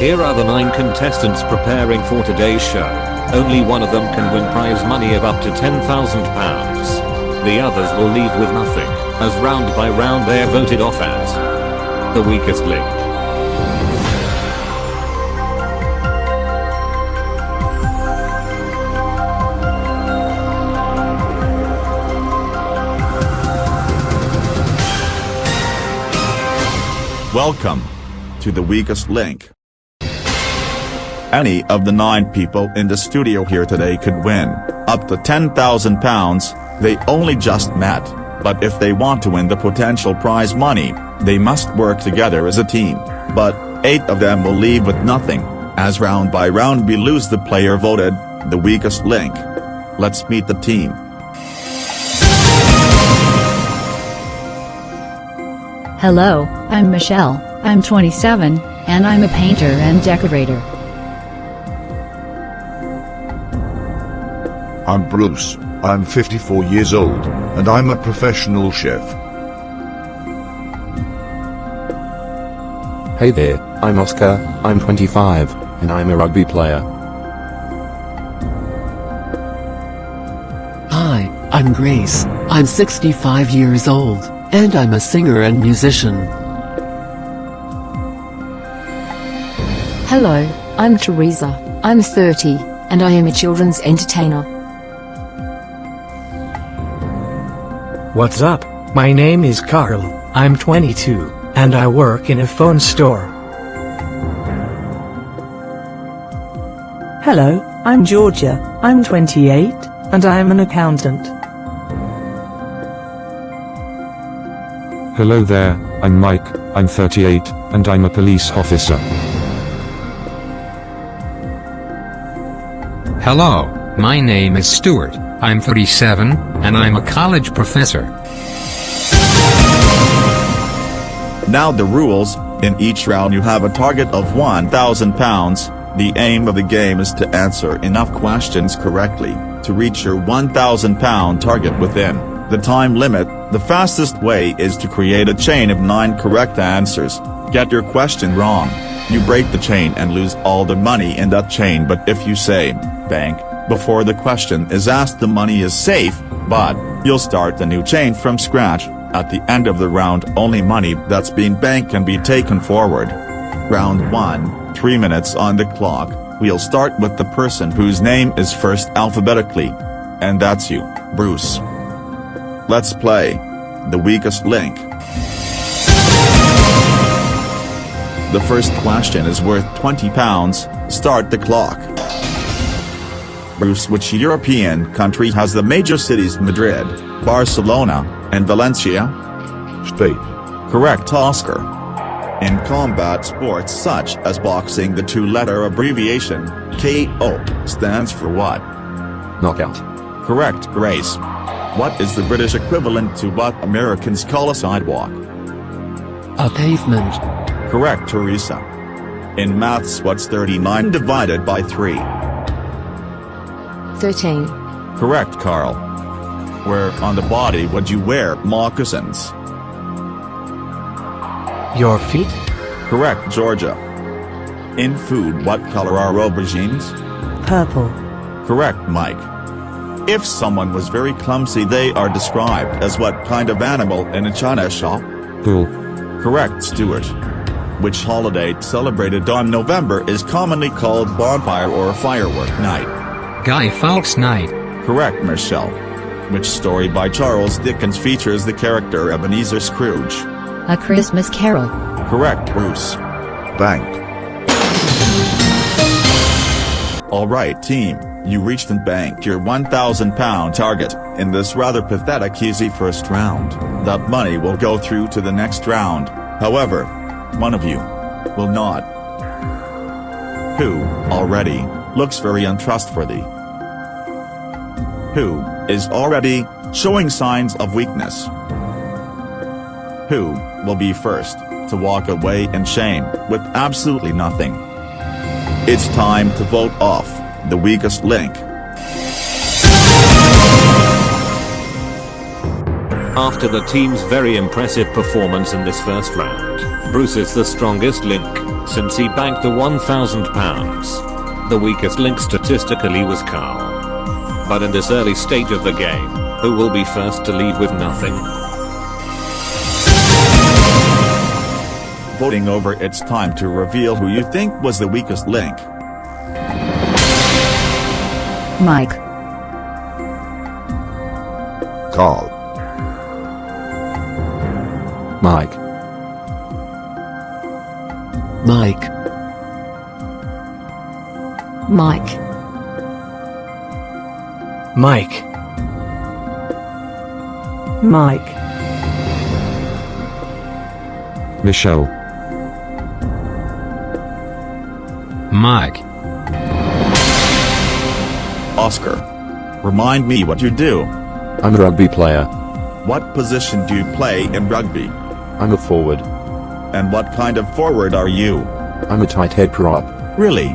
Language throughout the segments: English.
Here are the 9 contestants preparing for today's show. Only one of them can win prize money of up to £10,000. The others will leave with nothing, as round by round they are voted off as the weakest link. Welcome to the weakest link. Any of the 9 people in the studio here today could win up to £10,000. They only just met, but if they want to win the potential prize money, they must work together as a team. But 8 of them will leave with nothing, as round by round we lose the player voted the weakest link. Let's meet the team. Hello, I'm Michelle, I'm 27, and I'm a painter and decorator. I'm Bruce, I'm 54 years old, and I'm a professional chef. Hey there, I'm Oscar, I'm 25, and I'm a rugby player. Hi, I'm Grace, I'm 65 years old, and I'm a singer and musician. Hello, I'm Teresa, I'm 30, and I am a children's entertainer. What's up? My name is Carl, I'm 22, and I work in a phone store. Hello, I'm Georgia, I'm 28, and I am an accountant. Hello there, I'm Mike, I'm 38, and I'm a police officer. Hello, my name is Stuart, I'm 37, and I'm a college professor. Now the rules: in each round you have a target of £1,000. The aim of the game is to answer enough questions correctly to reach your £1,000 target within the time limit. The fastest way is to create a chain of 9 correct answers. Get your question wrong, you break the chain and lose all the money in that chain. But if you say bank before the question is asked, the money is safe, but you'll start a new chain from scratch. At the end of the round, only money that's been banked can be taken forward. Round 1, 3 minutes on the clock. We'll start with the person whose name is first alphabetically. And that's you, Bruce. Let's play the weakest link. The first question is worth £20. Start the clock. Bruce, which European country has the major cities Madrid, Barcelona, and Valencia? Spain. Correct, Oscar. In combat sports such as boxing, the 2-letter abbreviation KO stands for what? Knockout. Correct, Grace. What is the British equivalent to what Americans call a sidewalk? A pavement. Correct, Teresa. In maths, what's 39 divided by 3? 13. Correct, Carl. Where on the body would you wear moccasins? Your feet? Correct, Georgia. In food, what color are aubergines? Purple. Correct, Mike. If someone was very clumsy, they are described as what kind of animal in a china shop? Bull. Correct, Stuart. Which holiday celebrated on November is commonly called bonfire or firework night? Guy Fawkes Night. Correct, Michelle. Which story by Charles Dickens features the character Ebenezer Scrooge? A Christmas Carol. Correct, Bruce. Bank. Alright team, you reached and banked your £1,000 target in this rather pathetic easy first round. That money will go through to the next round. However, one of you will not. Who already looks very untrustworthy? Who is already showing signs of weakness? Who will be first to walk away in shame with absolutely nothing? It's time to vote off the weakest link. After the team's very impressive performance in this first round, Bruce is the strongest link, since he banked the £1,000. The weakest link statistically was Carl. But in this early stage of the game, who will be first to leave with nothing? Voting over, it's time to reveal who you think was the weakest link. Mike. Carl. Mike. Mike. Mike. Mike. Mike. Michelle. Mike. Oscar. Remind me what you do. I'm a rugby player. What position do you play in rugby? I'm a forward. And what kind of forward are you? I'm a tight head prop. Really?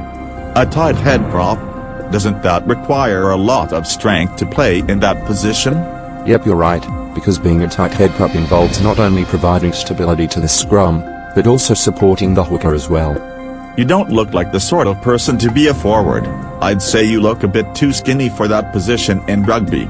A tight head prop? Doesn't that require a lot of strength to play in that position? Yep, you're right, because being a tight head prop involves not only providing stability to the scrum, but also supporting the hooker as well. You don't look like the sort of person to be a forward. I'd say you look a bit too skinny for that position in rugby.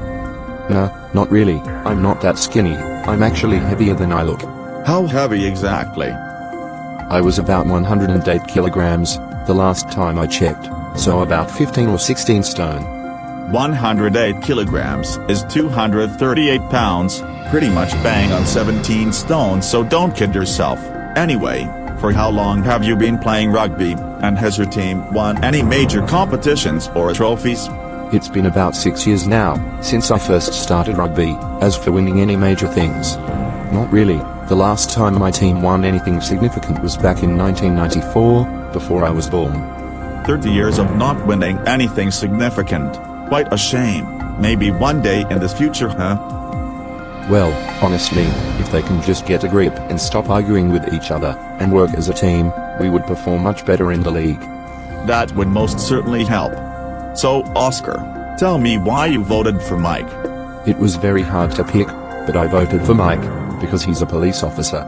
No, not really. I'm not that skinny. I'm actually heavier than I look. How heavy exactly? I was about 108 kilograms, the last time I checked, so about 15 or 16 stone. 108 kilograms is 238 pounds, pretty much bang on 17 stone, so don't kid yourself. Anyway, for how long have you been playing rugby, and has your team won any major competitions or trophies? It's been about 6 years now, since I first started rugby. As for winning any major things, not really. The last time my team won anything significant was back in 1994, before I was born. 30 years of not winning anything significant. Quite a shame. Maybe one day in the future, huh? Well, honestly, if they can just get a grip and stop arguing with each other, and work as a team, we would perform much better in the league. That would most certainly help. So, Oscar, tell me why you voted for Mike. It was very hard to pick, but I voted for Mike, because he's a police officer.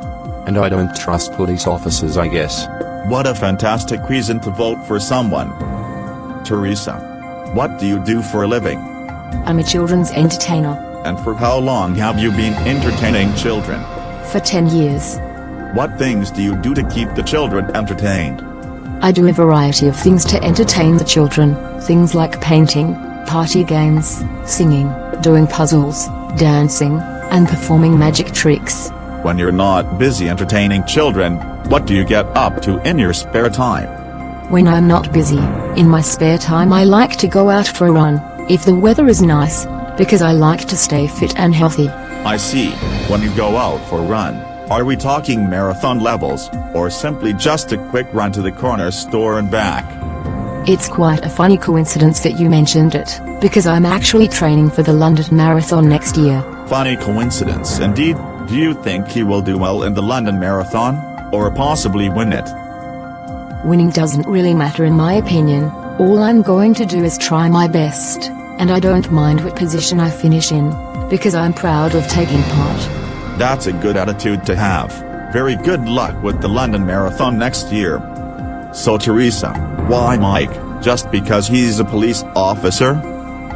And I don't trust police officers, I guess. What a fantastic reason to vote for someone. Teresa, what do you do for a living? I'm a children's entertainer. And for how long have you been entertaining children? For 10 years. What things do you do to keep the children entertained? I do a variety of things to entertain the children, things like painting, party games, singing, doing puzzles, dancing, and performing magic tricks. When you're not busy entertaining children, what do you get up to in your spare time? When I'm not busy, in my spare time I like to go out for a run, if the weather is nice, because I like to stay fit and healthy. I see. When you go out for a run, are we talking marathon levels, or simply just a quick run to the corner store and back? It's quite a funny coincidence that you mentioned it, because I'm actually training for the London Marathon next year. Funny coincidence indeed. Do you think he will do well in the London Marathon, or possibly win it? Winning doesn't really matter in my opinion. All I'm going to do is try my best, and I don't mind what position I finish in, because I'm proud of taking part. That's a good attitude to have. Very good luck with the London Marathon next year. So Teresa, why Mike? Just because he's a police officer?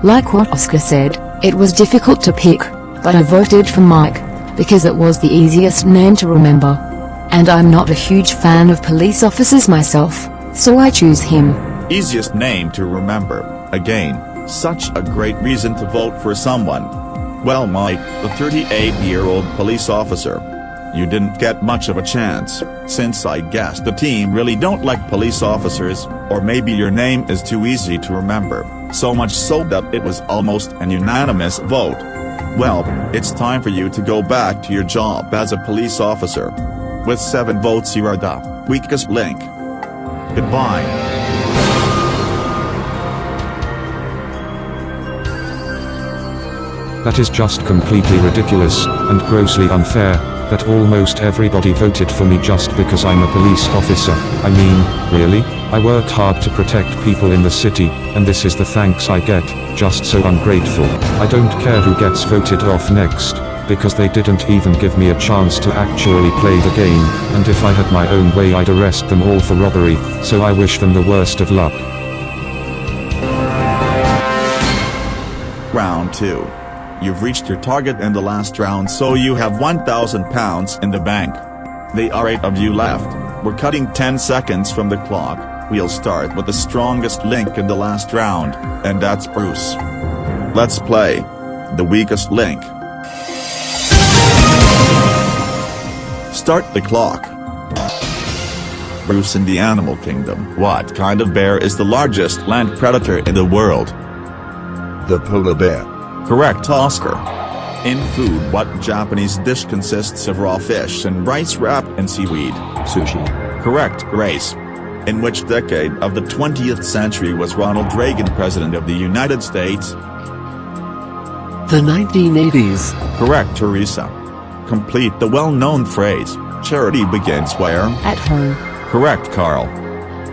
Like what Oscar said, it was difficult to pick, but I voted for Mike, because it was the easiest name to remember. And I'm not a huge fan of police officers myself, so I choose him. Easiest name to remember. Again, such a great reason to vote for someone. Well Mike, the 38-year-old police officer, you didn't get much of a chance, since I guess the team really don't like police officers, or maybe your name is too easy to remember, so much so that it was almost an unanimous vote. Well, it's time for you to go back to your job as a police officer. With 7 votes you are the weakest link. Goodbye. That is just completely ridiculous, and grossly unfair, that almost everybody voted for me just because I'm a police officer. I mean, really? I worked hard to protect people in the city, and this is the thanks I get, just so ungrateful. I don't care who gets voted off next, because they didn't even give me a chance to actually play the game, and if I had my own way I'd arrest them all for robbery, so I wish them the worst of luck. Round 2. You've reached your target in the last round, so you have £1,000 in the bank. There are 8 of you left. We're cutting 10 seconds from the clock. We'll start with the strongest link in the last round, and that's Bruce. Let's play the weakest link. Start the clock. Bruce, in the animal kingdom, what kind of bear is the largest land predator in the world? The polar bear. Correct, Oscar. In food, what Japanese dish consists of raw fish and rice wrapped in seaweed? Sushi. Correct, Grace. In which decade of the 20th century was Ronald Reagan President of the United States? The 1980s. Correct, Teresa. Complete the well-known phrase, charity begins where? At home. Correct, Carl.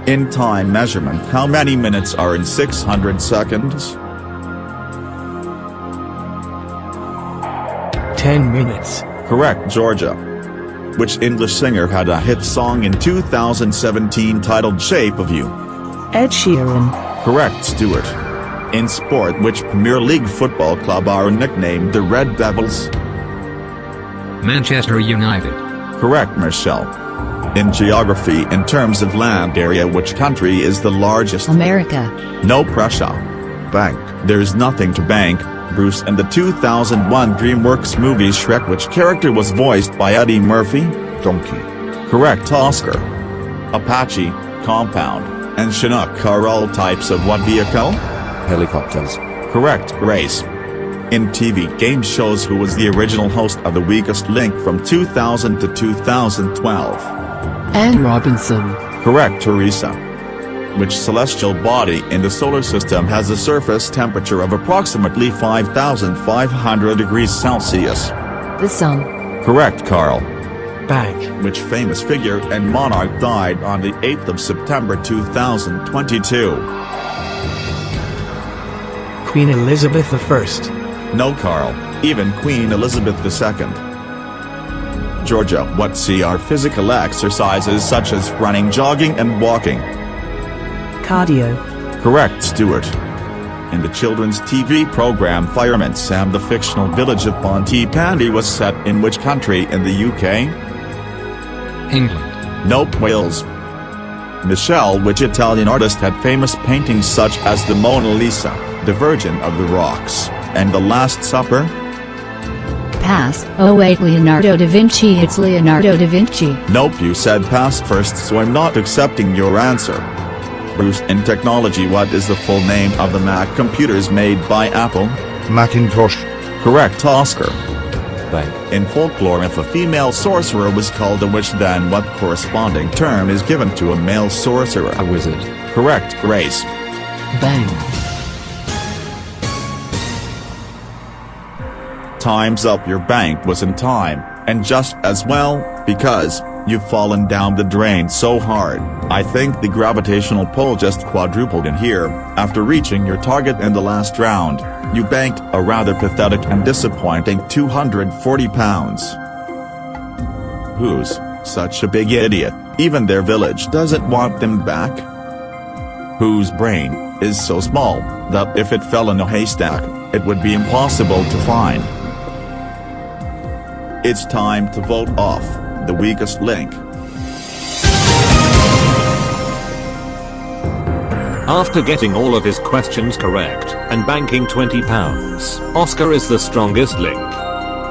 In time measurement, how many minutes are in 600 seconds? 10 minutes. Correct, Georgia. Which English singer had a hit song in 2017 titled Shape of You? Ed Sheeran. Correct, Stuart. In sport, which Premier League football club are nicknamed the Red Devils? Manchester United. Correct, Michelle. In geography, in terms of land area, which country is the largest? America. No pressure. Bank. There's nothing to bank. Bruce, in the 2001 DreamWorks movie Shrek, which character was voiced by Eddie Murphy? Donkey. Correct, Oscar. Apache, Compound, and Chinook are all types of what vehicle? Helicopters. Correct, Grace. In TV game shows, who was the original host of The Weakest Link from 2000 to 2012? Anne Robinson. Correct, Teresa. Which celestial body in the solar system has a surface temperature of approximately 5,500 degrees Celsius? The sun. Correct, Carl. Bank. Which famous figure and monarch died on the 8th of September 2022? Queen Elizabeth I. No, Carl. Even Queen Elizabeth II. Georgia, what CR physical exercises such as running, jogging and walking? Cardio. Correct, Stuart. In the children's TV program Fireman Sam, the fictional village of Pontypandy was set in which country in the UK? England. Nope, Wales. Michelle, which Italian artist had famous paintings such as the Mona Lisa, the Virgin of the Rocks, and the Last Supper? Pass. Oh wait, Leonardo da Vinci. It's Leonardo da Vinci. Nope, you said pass first, so I'm not accepting your answer. Bruce, in technology, what is the full name of the Mac computers made by Apple? Macintosh. Correct, Oscar. Bank. In folklore, if a female sorcerer was called a witch, then what corresponding term is given to a male sorcerer? A wizard. Correct, Grace. Bang. Time's up. Your bank was in time, and just as well, because you've fallen down the drain so hard. I think the gravitational pull just quadrupled in here. After reaching your target in the last round, you banked a rather pathetic and disappointing £240. Who's such a big idiot, even their village doesn't want them back? Whose brain is so small that if it fell in a haystack, it would be impossible to find? It's time to vote off the weakest link. After getting all of his questions correct, and banking £20, Oscar is the strongest link.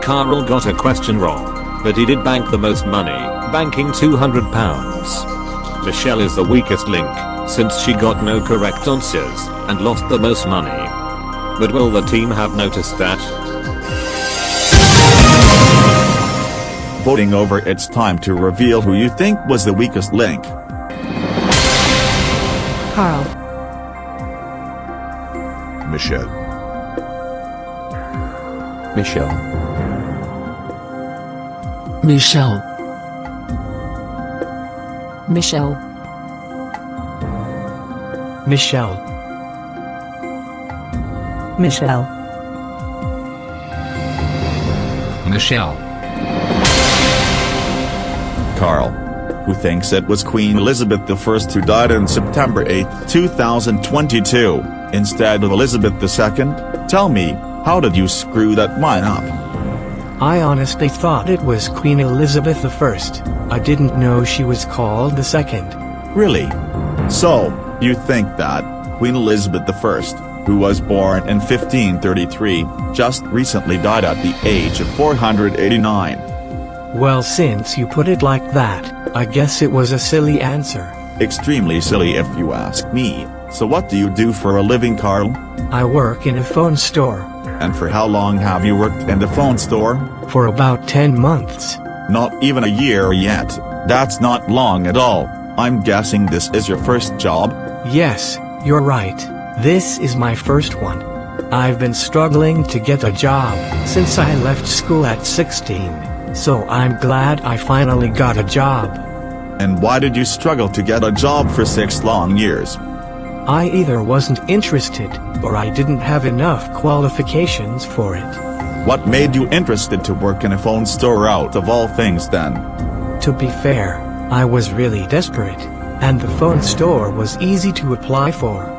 Carl got a question wrong, but he did bank the most money, banking £200. Michelle is the weakest link, since she got no correct answers, and lost the most money. But will the team have noticed that? Voting over, it's time to reveal who you think was the weakest link. Carl. Michelle. Michelle. Michelle. Michelle. Michelle. Michelle. Michelle. Carl, who thinks it was Queen Elizabeth I who died on September 8, 2022, instead of Elizabeth II? Tell me, how did you screw that one up? I honestly thought it was Queen Elizabeth I. I didn't know she was called the second. Really? So, you think that Queen Elizabeth I, who was born in 1533, just recently died at the age of 489? Well, since you put it like that, I guess it was a silly answer. Extremely silly if you ask me. So what do you do for a living, Carl? I work in a phone store. And for how long have you worked in the phone store? For about 10 months. Not even a year yet. That's not long at all. I'm guessing this is your first job? Yes, you're right. This is my first one. I've been struggling to get a job since I left school at 16, so I'm glad I finally got a job. And why did you struggle to get a job for 6 long years? I either wasn't interested, or I didn't have enough qualifications for it. What made you interested to work in a phone store out of all things then? To be fair, I was really desperate, and the phone store was easy to apply for.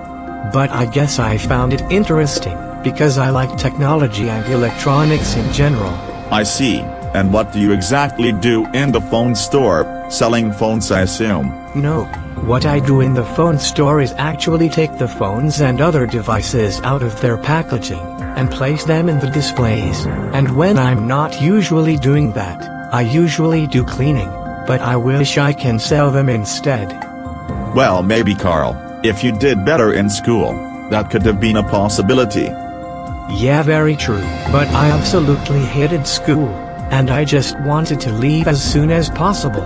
But I guess I found it interesting, because I like technology and electronics in general. I see. And what do you exactly do in the phone store? Selling phones, I assume? No. What I do in the phone store is actually take the phones and other devices out of their packaging, and place them in the displays. And when I'm not usually doing that, I usually do cleaning, but I wish I can sell them instead. Well, maybe, Carl, if you did better in school, that could have been a possibility. Yeah, very true, but I absolutely hated school, and I just wanted to leave as soon as possible.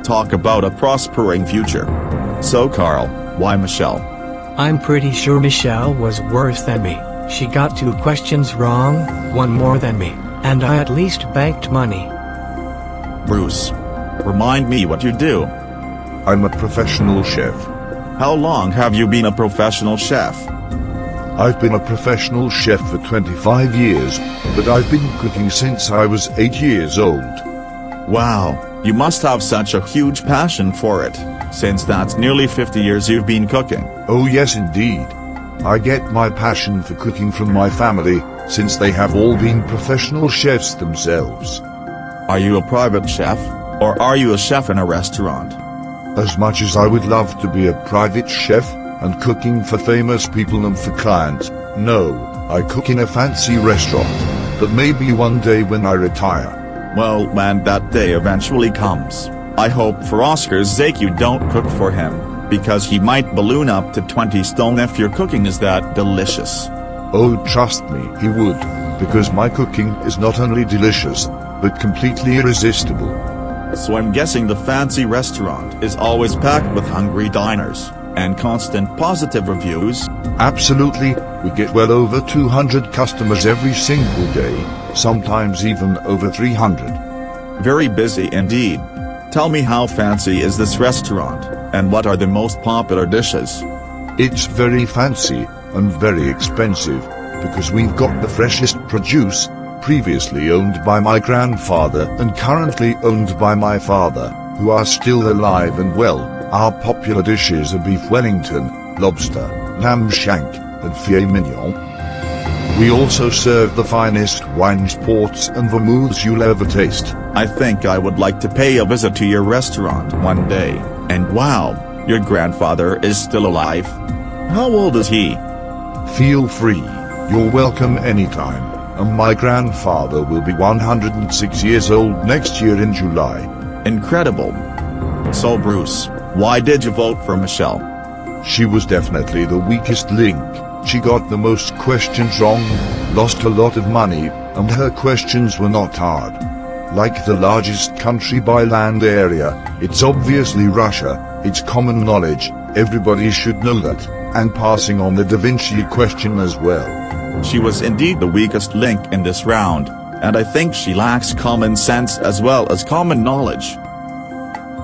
Talk about a prospering future. So Carl, why Michelle? I'm pretty sure Michelle was worse than me. She got 2 questions wrong, 1 more than me, and I at least banked money. Bruce, remind me what you do. I'm a professional chef. How long have you been a professional chef? I've been a professional chef for 25 years, but I've been cooking since I was 8 years old. Wow, you must have such a huge passion for it, since that's nearly 50 years you've been cooking. Oh yes, indeed. I get my passion for cooking from my family, since they have all been professional chefs themselves. Are you a private chef, or are you a chef in a restaurant? As much as I would love to be a private chef, and cooking for famous people and for clients, no, I cook in a fancy restaurant. But maybe one day when I retire. Well, when that day eventually comes, I hope for Oscar's sake you don't cook for him, because he might balloon up to 20 stone if your cooking is that delicious. Oh, trust me, he would, because my cooking is not only delicious, but completely irresistible. So I'm guessing the fancy restaurant is always packed with hungry diners, and constant positive reviews? Absolutely, we get well over 200 customers every single day, sometimes even over 300. Very busy indeed. Tell me, how fancy is this restaurant, and what are the most popular dishes? It's very fancy, and very expensive, because we've got the freshest produce, previously owned by my grandfather and currently owned by my father, who are still alive and well. Our popular dishes are beef Wellington, lobster, lamb shank, and filet mignon. We also serve the finest wines, ports, and vermouths you'll ever taste. I think I would like to pay a visit to your restaurant one day. And wow, your grandfather is still alive? How old is he? Feel free, you're welcome anytime, and my grandfather will be 106 years old next year in July. Incredible. So Bruce, why did you vote for Michelle? She was definitely the weakest link. She got the most questions wrong, lost a lot of money, and her questions were not hard. Like the largest country by land area, it's obviously Russia, it's common knowledge, everybody should know that, and passing on the Da Vinci question as well. She was indeed the weakest link in this round, and I think she lacks common sense as well as common knowledge.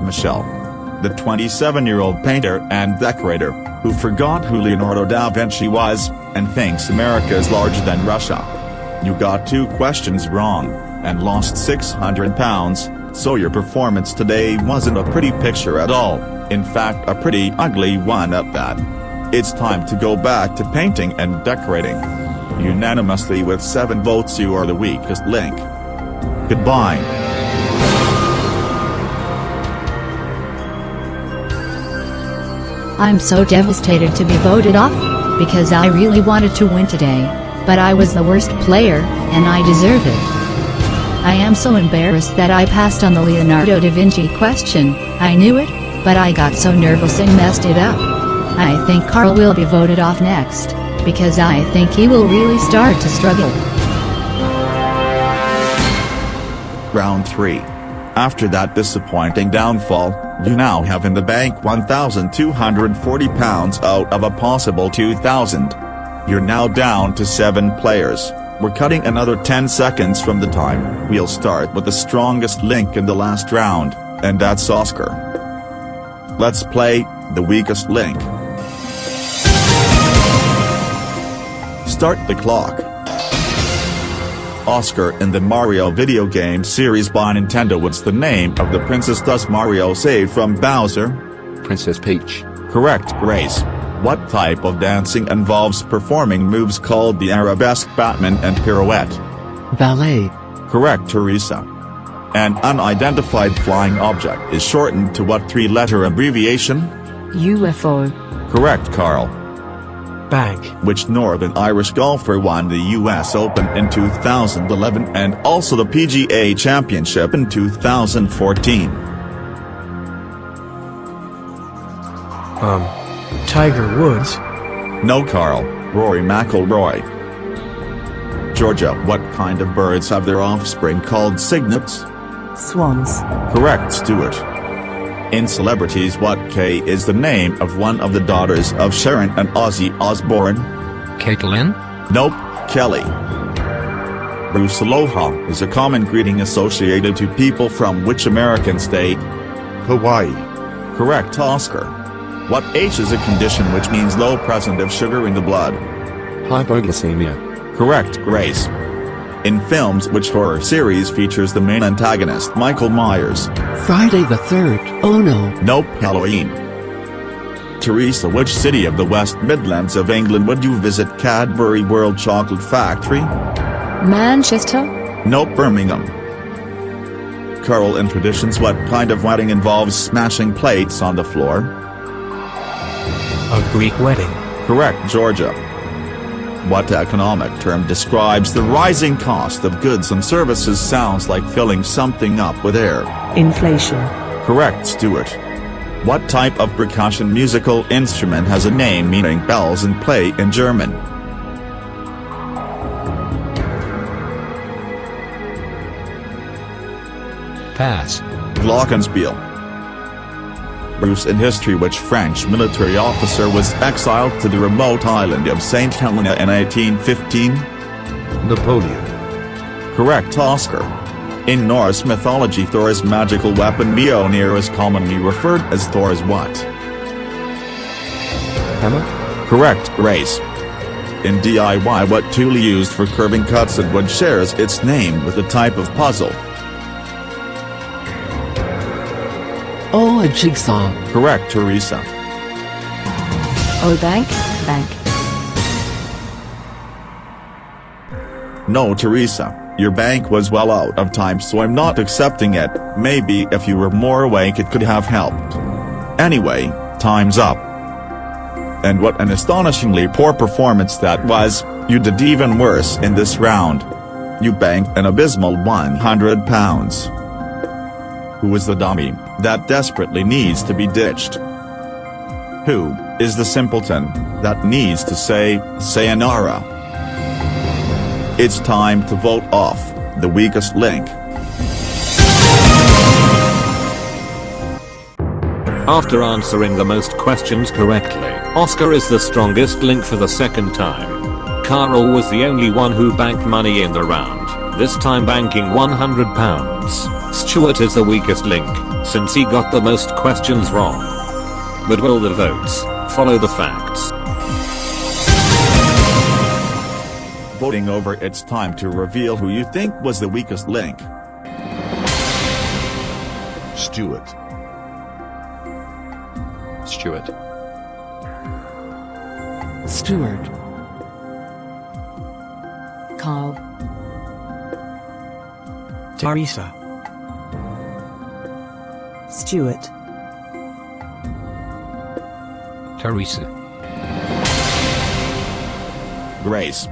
Michelle, the 27-year-old painter and decorator, who forgot who Leonardo da Vinci was, and thinks America is larger than Russia. You got 2 questions wrong, and lost 600 pounds, so your performance today wasn't a pretty picture at all, in fact a pretty ugly one at that. It's time to go back to painting and decorating. Unanimously with 7 votes you are the weakest link. Goodbye. I'm so devastated to be voted off, because I really wanted to win today, but I was the worst player, and I deserve it. I am so embarrassed that I passed on the Leonardo da Vinci question. I knew it, but I got so nervous and messed it up. I think Carl will be voted off next, because I think he will really start to struggle. Round 3. After that disappointing downfall, you now have in the bank £1,240 out of a possible 2,000. You're now down to 7 players. We're cutting another 10 seconds from the time. We'll start with the strongest link in the last round, and that's Oscar. Let's play the weakest link. Start the clock. Oscar in the Mario video game series by Nintendo. What's the name of the princess does Mario save from Bowser? Princess Peach. Correct, Grace. What type of dancing involves performing moves called the arabesque, Batman and pirouette? Ballet. Correct, Teresa. An unidentified flying object is shortened to what 3-letter abbreviation? UFO. Correct, Carl. Bank. Which Northern Irish golfer won the US Open in 2011 and also the PGA Championship in 2014? Tiger Woods. No, Carl. Rory McIlroy. Georgia, what kind of birds have their offspring called cygnets? Swans. Correct, Stuart. In celebrities, what K is the name of one of the daughters of Sharon and Ozzy Osbourne? Caitlin? Nope, Kelly. Bruce Aloha is a common greeting associated to people from which American state? Hawaii. Correct, Oscar. What H is a condition which means low present of sugar in the blood? Hypoglycemia. Correct, Grace. In films, which horror series features the main antagonist Michael Myers? Friday the 3rd. Oh no. Nope, Halloween. Teresa, which city of the West Midlands of England would you visit Cadbury World Chocolate Factory? Manchester. Nope, Birmingham. Carl, in traditions, what kind of wedding involves smashing plates on the floor? A Greek wedding. Correct, Georgia. What economic term describes the rising cost of goods and services? Sounds like filling something up with air. Inflation. Correct, Stuart. What type of percussion musical instrument has a name meaning bells and play in German? Pass. Glockenspiel. Bruce, in history, which French military officer was exiled to the remote island of St. Helena in 1815? Napoleon. Correct, Oscar. In Norse mythology, Thor's magical weapon Mjolnir is commonly referred as Thor's what? Hammer? Correct, Grace. In DIY, what tool used for curving cuts and wood shares its name with a type of puzzle? Oh, a jigsaw. Correct, Teresa. Oh, bank. No, Teresa, your bank was well out of time, so I'm not accepting it. Maybe if you were more awake it could have helped. Anyway, time's up. And what an astonishingly poor performance that was. You did even worse in this round. You banked an abysmal £100. Who is the dummy that desperately needs to be ditched? Who is the simpleton that needs to say sayonara? It's time to vote off the weakest link. After answering the most questions correctly, Oscar is the strongest link for the second time. Carl was the only one who banked money in the round, this time banking £100. Stuart is the weakest link, since he got the most questions wrong. But will the votes follow the facts? voting over, it's time to reveal who you think was the weakest link. Stuart. Stuart. Stuart. Carl. Teresa. Stuart. Teresa. Grace.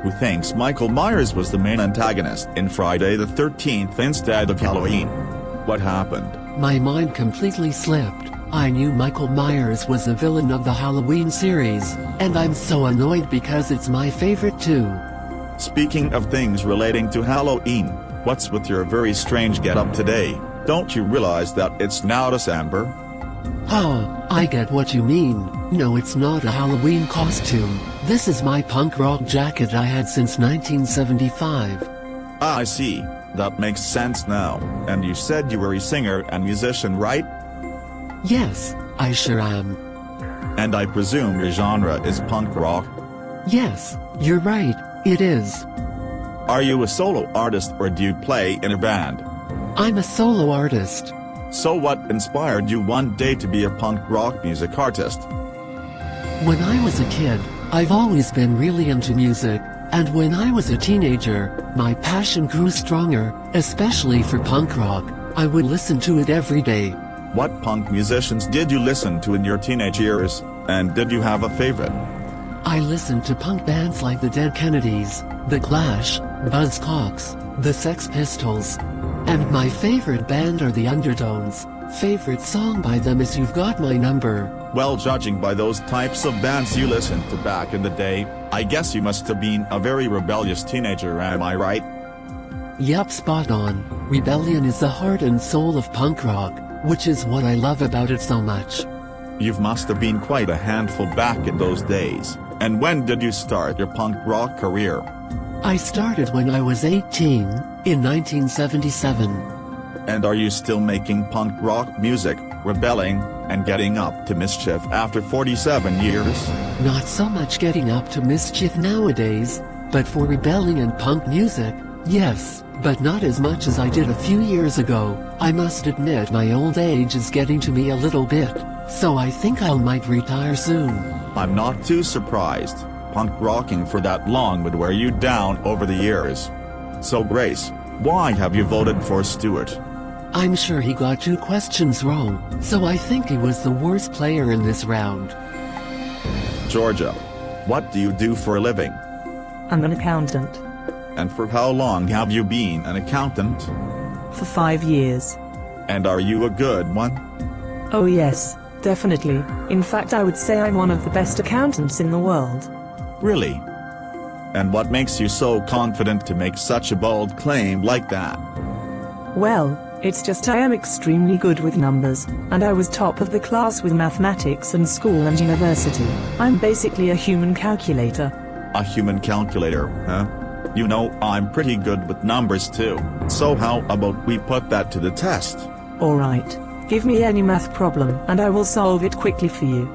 Who thinks Michael Myers was the main antagonist in Friday the 13th instead of Halloween? What happened? My mind completely slipped. I knew Michael Myers was the villain of the Halloween series, and I'm so annoyed because it's my favorite too. Speaking of things relating to Halloween, what's with your very strange getup today? Don't you realize that it's now December? Oh, I get what you mean. No, it's not a Halloween costume. This is my punk rock jacket I had since 1975. Ah, I see. That makes sense now. And you said you were a singer and musician, right? Yes, I sure am. And I presume your genre is punk rock? Yes, you're right, it is. Are you a solo artist or do you play in a band? I'm a solo artist. So what inspired you one day to be a punk rock music artist? When I was a kid, I've always been really into music, and when I was a teenager, my passion grew stronger, especially for punk rock. I would listen to it every day. What punk musicians did you listen to in your teenage years, and did you have a favorite? I listened to punk bands like the Dead Kennedys, The Clash, Buzzcocks, the Sex Pistols. And my favorite band are the Undertones. Favorite song by them is You've Got My Number. Well, judging by those types of bands you listened to back in the day, I guess you must have been a very rebellious teenager, am I right? Yep, spot on. Rebellion is the heart and soul of punk rock, which is what I love about it so much. You must have been quite a handful back in those days. And when did you start your punk rock career? I started when I was 18, in 1977. And are you still making punk rock music, rebelling, and getting up to mischief after 47 years? Not so much getting up to mischief nowadays, but for rebelling and punk music, yes, but not as much as I did a few years ago. I must admit my old age is getting to me a little bit, so I think I might retire soon. I'm not too surprised. Punk rocking for that long would wear you down over the years. So Grace, why have you voted for Stuart? I'm sure he got 2 questions wrong, so I think he was the worst player in this round. Georgia, what do you do for a living? I'm an accountant. And for how long have you been an accountant? For 5 years. And are you a good one? Oh yes, definitely. In fact, I would say I'm one of the best accountants in the world. Really? And what makes you so confident to make such a bold claim like that? Well, it's just I am extremely good with numbers, and I was top of the class with mathematics in school and university. I'm basically a human calculator. A human calculator, huh? You know, I'm pretty good with numbers too. So how about we put that to the test? Alright. Give me any math problem, and I will solve it quickly for you.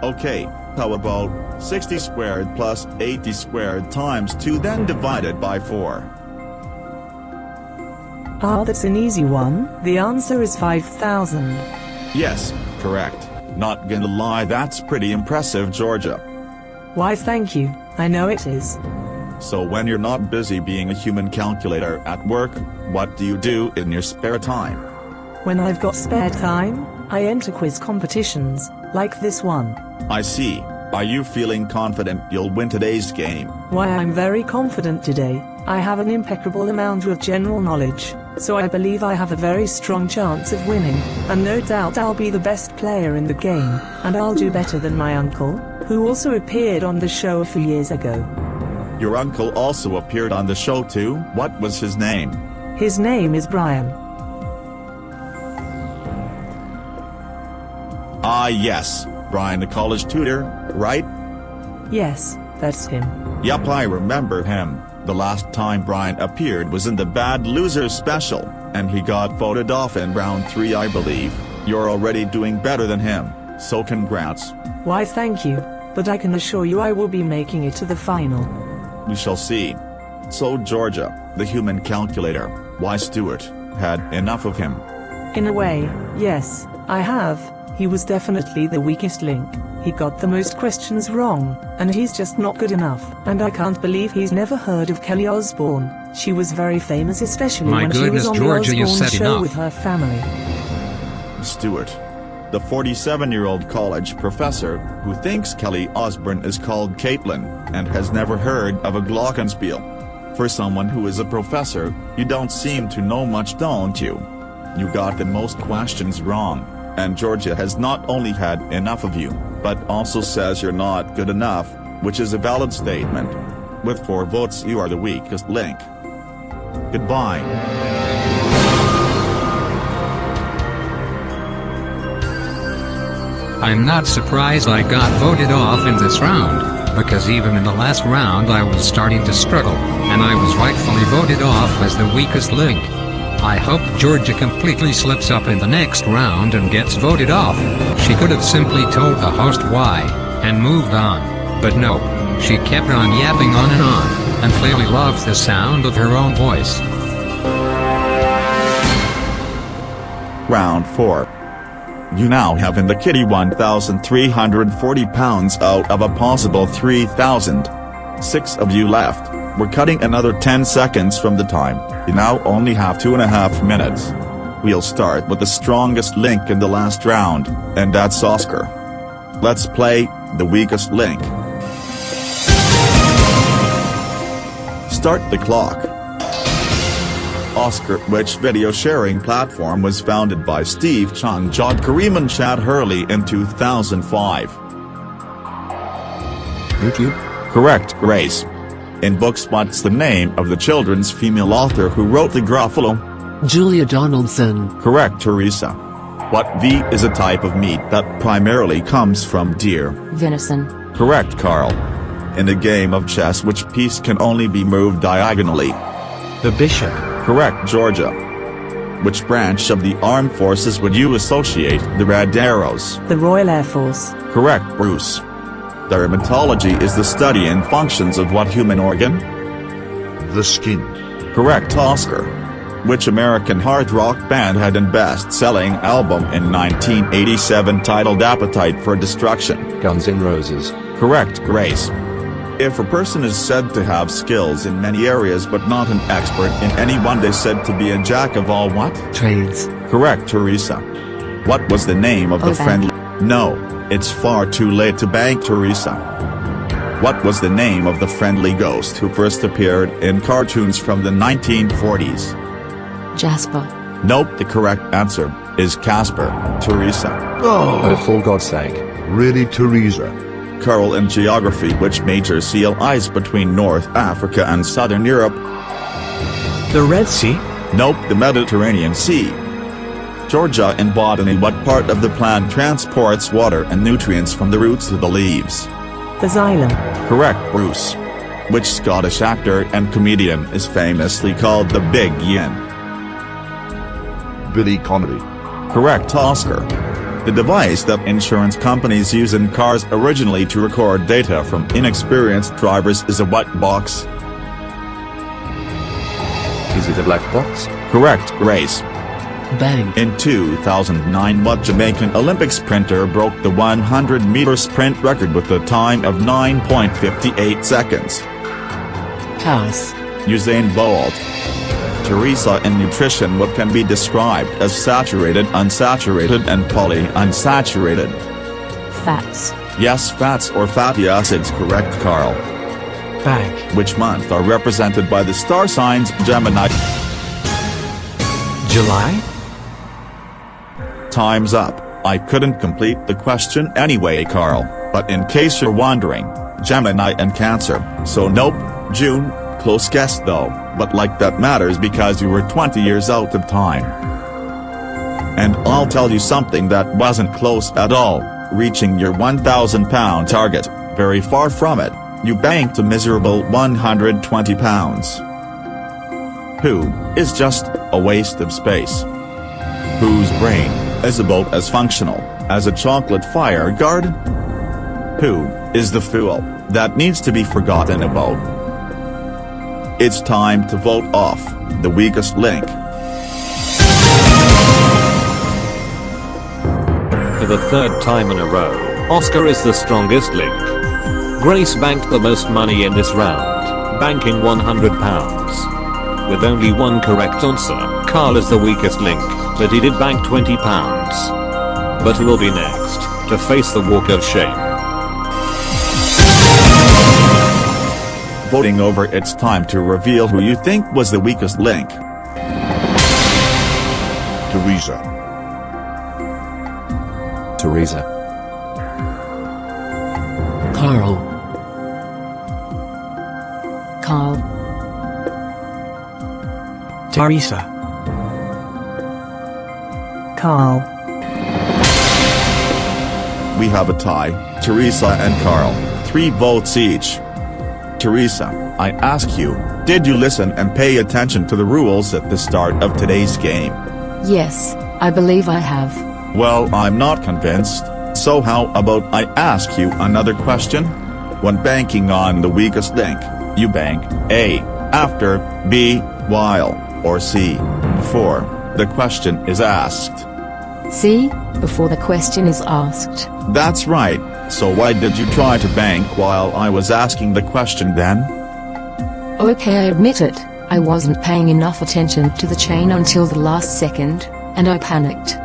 Okay, how about 60 squared plus 80 squared times 2 then divided by 4? Ah, that's an easy one. The answer is 5,000. Yes, correct. Not gonna lie, that's pretty impressive, Georgia. Why, thank you. I know it is. So when you're not busy being a human calculator at work, what do you do in your spare time? When I've got spare time, I enter quiz competitions, like this one. I see. Are you feeling confident you'll win today's game? Why, I'm very confident today. I have an impeccable amount of general knowledge, so I believe I have a very strong chance of winning, and no doubt I'll be the best player in the game, and I'll do better than my uncle, who also appeared on the show a few years ago. Your uncle also appeared on the show too? What was his name? His name is Brian. Ah yes, Brian the college tutor, right? Yes, that's him. Yup, I remember him. The last time Brian appeared was in the Bad Losers special, and he got voted off in round 3 I believe. You're already doing better than him, so congrats. Why, thank you. but I can assure you I will be making it to the final. We shall see. So Georgia, the human calculator, why Stuart, had enough of him? In a way, yes, I have. He was definitely the weakest link. He got the most questions wrong, and he's just not good enough. And I can't believe he's never heard of Kelly Osbourne. She was very famous, especially My when she was goodness, on Georgia, the you Osbourne said show enough. with her family. Stuart, the 47-year-old college professor who thinks Kelly Osbourne is called Caitlin and has never heard of a glockenspiel. For someone who is a professor, you don't seem to know much, don't you? You got the most questions wrong, and Georgia has not only had enough of you, but also says you're not good enough, which is a valid statement. With 4 votes, you are the weakest link. Goodbye. I'm not surprised I got voted off in this round, because even in the last round I was starting to struggle, and I was rightfully voted off as the weakest link. I hope Georgia completely slips up in the next round and gets voted off. She could have simply told the host why, and moved on, but nope, she kept on yapping on, and clearly loves the sound of her own voice. Round 4. You now have in the kitty 1,340 pounds out of a possible 3,000. 6 of you left. We're cutting another 10 seconds from the time. You now only have 2.5 minutes. We'll start with the strongest link in the last round, and that's Oscar. Let's play the weakest link. Start the clock. Oscar, which video sharing platform was founded by Steve Chung, Jod Karim and Chad Hurley in 2005? YouTube? Correct, Grace. In books, what's the name of the children's female author who wrote the Gruffalo? Julia Donaldson. Correct, Teresa. What V is a type of meat that primarily comes from deer? Venison. Correct, Carl. In a game of chess, which piece can only be moved diagonally? The bishop. Correct, Georgia. Which branch of the armed forces would you associate the red arrows? The Royal Air Force. Correct, Bruce. Dermatology is the study and functions of what human organ? The skin. Correct, Oscar. Which American hard rock band had an best-selling album in 1987 titled Appetite for Destruction? Guns N' Roses. Correct, Grace. If a person is said to have skills in many areas but not an expert in any one, they said to be a jack of all what? Trades. Correct, Teresa. What was the name of the bank. friendly? No, it's far too late to bank, Teresa. What was the name of the friendly ghost who first appeared in cartoons from the 1940s? Jasper. Nope, the correct answer is Casper, Teresa. Oh, for God's sake. Really, Teresa? Carl, in geography, which major seal lies between North Africa and Southern Europe? The Red Sea. Nope, the Mediterranean Sea. Georgia, in botany, what part of the plant transports water and nutrients from the roots to the leaves? The xylem. Correct, Bruce. Which Scottish actor and comedian is famously called the Big Yin? Billy Connolly. Correct, Oscar. The device that insurance companies use in cars originally to record data from inexperienced drivers is a what box? Is it a black box? Correct, Grace. Bank. In 2009, what Jamaican Olympic sprinter broke the 100-meter sprint record with a time of 9.58 seconds? Pass. Usain Bolt. Teresa, in nutrition, what can be described as saturated, unsaturated and polyunsaturated? Fats. Yes, fats or fatty acids. Correct, Carl. Bank. Which month are represented by the star signs Gemini? July. Time's up. I couldn't complete the question anyway, Carl, but in case you're wondering, Gemini and Cancer, so nope, June, close guess though, but like that matters because you were 20 years out of time. And I'll tell you something that wasn't close at all, reaching your 1,000 pound target, very far from it, you banked a miserable 120 pounds. Who is just a waste of space? Whose brain is about as functional as a chocolate fire guard? Who is the fool that needs to be forgotten about? It's time to vote off the weakest link. For the third time in a row, Oscar is the strongest link. Grace banked the most money in this round, banking £100. With only one correct answer, Carl is the weakest link, but he did bank £20. But who will be next to face the walk of shame? Voting over, it's time to reveal who you think was the weakest link. Teresa. Teresa. Carl. Carl. Teresa. Carl. We have a tie, Teresa and Carl, 3 votes each. Teresa, I ask you, did you listen and pay attention to the rules at the start of today's game? Yes, I believe I have. Well, I'm not convinced, so how about I ask you another question? When banking on the weakest link, you bank A, after, B, while, or C, before the question is asked. C, before the question is asked. That's right, so why did you try to bank while I was asking the question then? Okay, I admit it. I wasn't paying enough attention to the chain until the last second, and I panicked.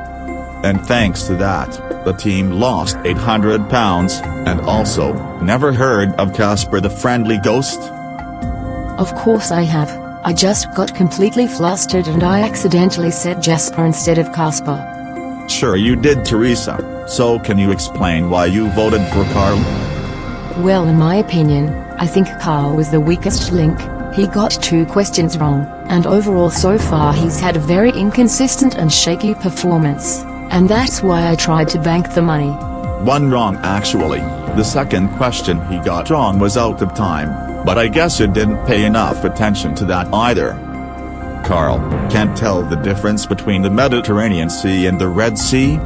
And thanks to that, the team lost £800, and also, never heard of Casper the Friendly Ghost? Of course I have. I just got completely flustered and I accidentally said Jasper instead of Casper. Sure you did, Teresa, so can you explain why you voted for Carl? Well, in my opinion, I think Carl was the weakest link. He got 2 questions wrong, and overall so far he's had a very inconsistent and shaky performance, and that's why I tried to bank the money. 1 wrong actually. The second question he got wrong was out of time, but I guess you didn't pay enough attention to that either. Carl, can't tell the difference between the Mediterranean Sea and the Red Sea?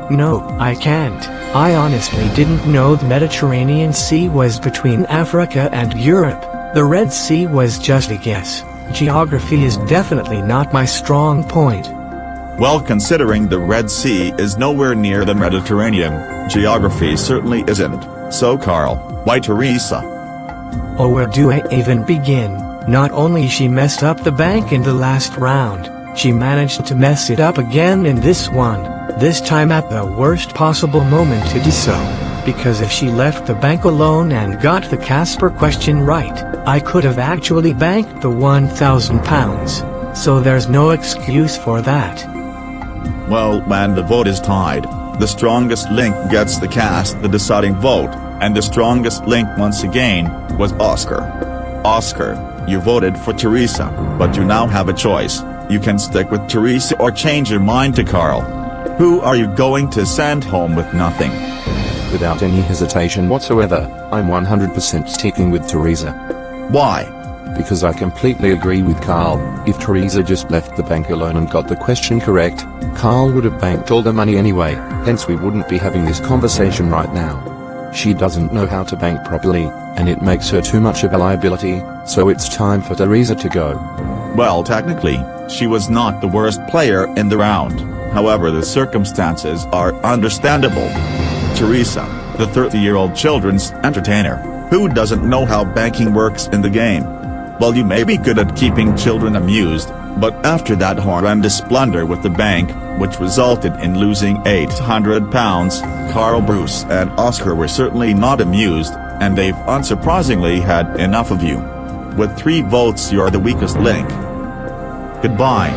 No, I can't. I honestly didn't know the Mediterranean Sea was between Africa and Europe. The Red Sea was just a guess. Geography is definitely not my strong point. Well, considering the Red Sea is nowhere near the Mediterranean, geography certainly isn't. So Carl, why Teresa? Oh, where do I even begin? Not only she messed up the bank in the last round, she managed to mess it up again in this one, this time at the worst possible moment to do so. Because if she left the bank alone and got the Casper question right, I could have actually banked the £1,000. So there's no excuse for that. Well, when the vote is tied, the strongest link gets to cast the deciding vote, and the strongest link once again was Oscar. Oscar, you voted for Teresa, but you now have a choice. You can stick with Teresa or change your mind to Carl. Who are you going to send home with nothing? Without any hesitation whatsoever, I'm 100% sticking with Teresa. Why? Because I completely agree with Carl. If Teresa just left the bank alone and got the question correct, Carl would have banked all the money anyway, hence we wouldn't be having this conversation right now. She doesn't know how to bank properly, and it makes her too much of a liability, so it's time for Teresa to go. Well, technically, she was not the worst player in the round, however the circumstances are understandable. Teresa, the 30-year-old children's entertainer, who doesn't know how banking works in the game. Well, you may be good at keeping children amused, but after that horrendous blunder with the bank, which resulted in losing £800, Carl, Bruce and Oscar were certainly not amused, and they've unsurprisingly had enough of you. With 3 votes you're the weakest link. Goodbye.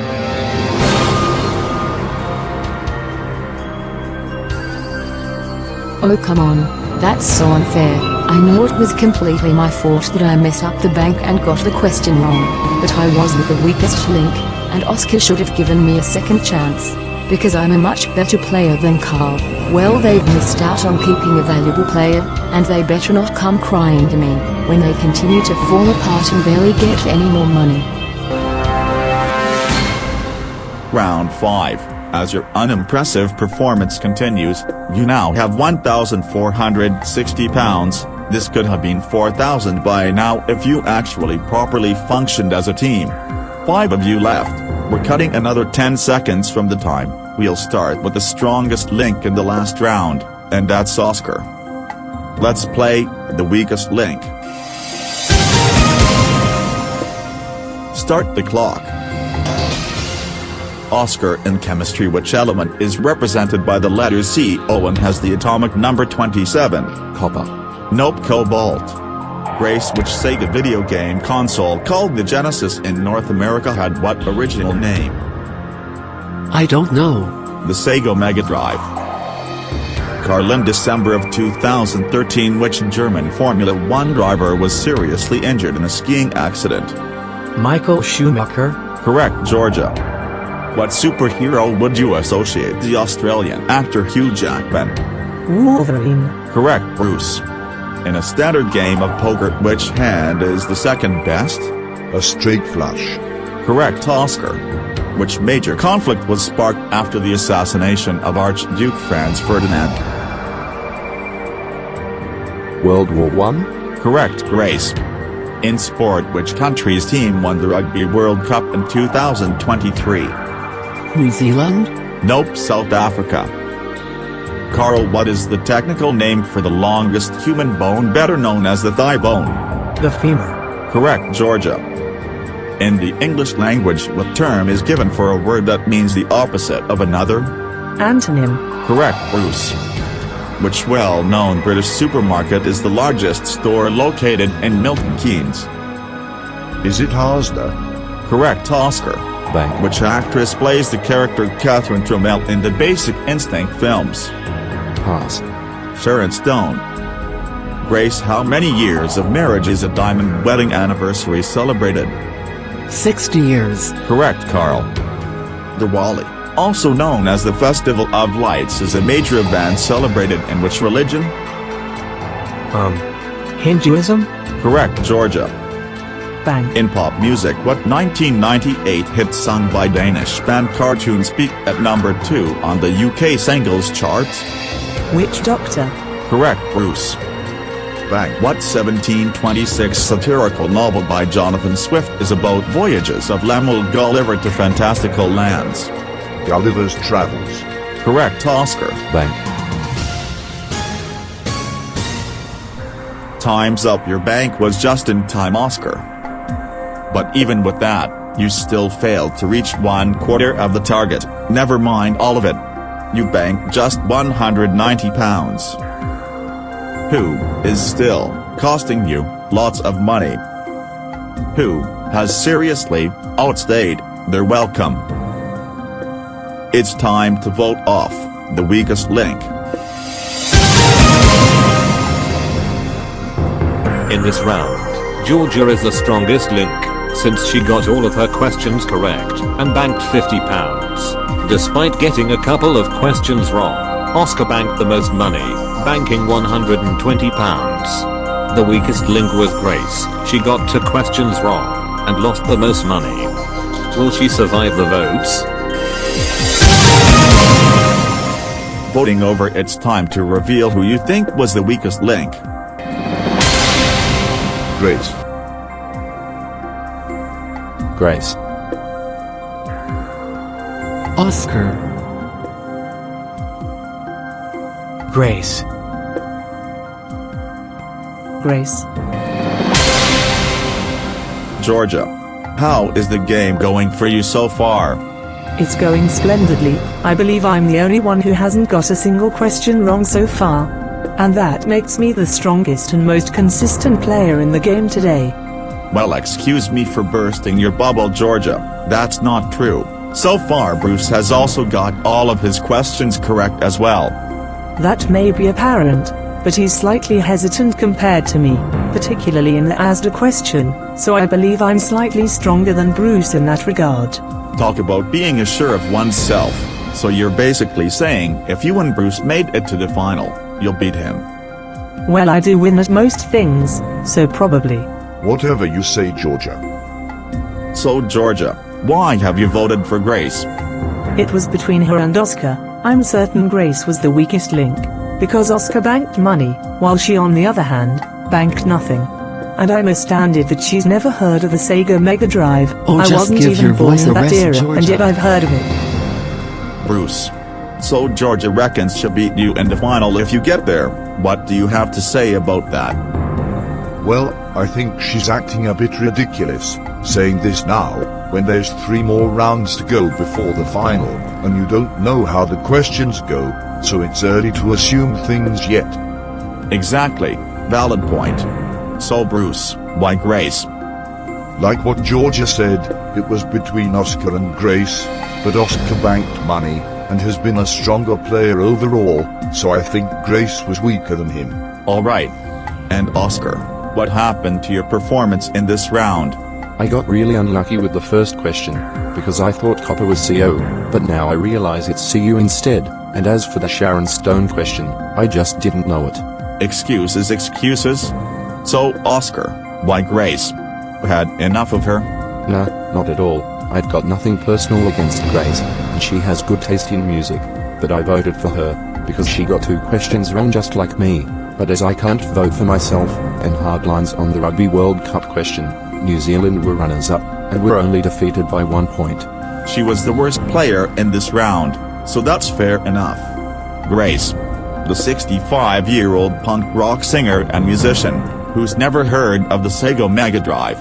Oh come on, that's so unfair. I know it was completely my fault that I messed up the bank and got the question wrong, but I wasn't the weakest link, and Oscar should have given me a second chance. Because I'm a much better player than Carl. Well, they've missed out on keeping a valuable player, and they better not come crying to me when they continue to fall apart and barely get any more money. Round 5. As your unimpressive performance continues, you now have £1,460. This could have been £4,000 by now if you actually properly functioned as a team. 5 of you left. We're cutting another 10 seconds from the time. We'll start with the strongest link in the last round, and that's Oscar. Let's play the weakest link. Start the clock. Oscar in chemistry, which element is represented by the letter C? Owen has the atomic number 27. Copper. Nope, cobalt. Grace, which Sega video game console called the Genesis in North America had what original name? I don't know. The Sega Mega Drive. Carl, in December of 2013, which German Formula 1 driver was seriously injured in a skiing accident? Michael Schumacher. Correct, Georgia. What superhero would you associate the Australian actor Hugh Jackman? Wolverine. Correct, Bruce. In a standard game of poker, which hand is the second best? A straight flush. Correct, Oscar. Which major conflict was sparked after the assassination of Archduke Franz Ferdinand? World War I? Correct, Grace. In sport, which country's team won the Rugby World Cup in 2023? New Zealand? Nope, South Africa. Carl, what is the technical name for the longest human bone, better known as the thigh bone? The femur. Correct, Georgia. In the English language, what term is given for a word that means the opposite of another? Antonym. Correct, Bruce. Which well-known British supermarket is the largest store located in Milton Keynes? Is it Asda? Correct, Oscar. Bank. Which actress plays the character Catherine Trammell in the Basic Instinct films? Pass. Sharon Stone. Grace, how many years of marriage is a diamond wedding anniversary celebrated? 60 years. Correct, Carl. Diwali, also known as the Festival of Lights, is a major event celebrated in which religion? Hinduism? Correct, Georgia. Bang. In pop music, what 1998 hit sung by Danish band Cartoons peaked at number 2 on the UK singles charts? Witch Doctor. Correct, Bruce. Bang. What 1726 satirical novel by Jonathan Swift is about voyages of Lemuel Gulliver to fantastical lands? Gulliver's Travels. Correct, Oscar. Bank. Time's up. Your bank was just in time, Oscar. But even with that, you still failed to reach 1/4 of the target. Never mind all of it. You banked just £190. Who is still costing you lots of money? Who has seriously outstayed their welcome? It's time to vote off the weakest link. In this round, Georgia is the strongest link, since she got all of her questions correct and banked £50. Despite getting a couple of questions wrong, Oscar banked the most money, banking £120. The weakest link was Grace. She got 2 questions wrong and lost the most money. Will she survive the votes? Voting over, it's time to reveal who you think was the weakest link. Grace. Grace. Oscar. Grace. Grace. Georgia, how is the game going for you so far? It's going splendidly. I believe I'm the only one who hasn't got a single question wrong so far. And that makes me the strongest and most consistent player in the game today. Well, excuse me for bursting your bubble, Georgia. That's not true. So far, Bruce has also got all of his questions correct as well. That may be apparent, but he's slightly hesitant compared to me, particularly in the Asda question, so I believe I'm slightly stronger than Bruce in that regard. Talk about being assured of oneself. So you're basically saying, if you and Bruce made it to the final, you'll beat him. Well, I do win at most things, so probably. Whatever you say, Georgia. So Georgia, why have you voted for Grace? It was between her and Oscar. I'm certain Grace was the weakest link, because Oscar banked money, while she on the other hand, banked nothing. And I'm astounded that she's never heard of the Sega Mega Drive. Oh, I just wasn't give even your born voice in a that rest, era, Georgia. and yet I've heard of it. Bruce. So Georgia reckons she'll beat you in the final if you get there. What do you have to say about that? Well, I think she's acting a bit ridiculous, saying this now, when there's 3 more rounds to go before the final, and you don't know how the questions go, so it's early to assume things yet. Exactly. Valid point. So Bruce, why Grace? Like what Georgia said, it was between Oscar and Grace, but Oscar banked money, and has been a stronger player overall, so I think Grace was weaker than him. Alright. And Oscar, what happened to your performance in this round? I got really unlucky with the first question, because I thought copper was CO, but now I realize it's CU instead, and as for the Sharon Stone question, I just didn't know it. Excuses. So, Oscar, why Grace? Had enough of her? Nah, not at all. I've got nothing personal against Grace, and she has good taste in music, but I voted for her, because she got 2 questions wrong just like me. But as I can't vote for myself, and hardlines on the Rugby World Cup question, New Zealand were runners-up, and were only defeated by 1 point. She was the worst player in this round, so that's fair enough. Grace, the 65-year-old punk rock singer and musician, who's never heard of the Sega Mega Drive.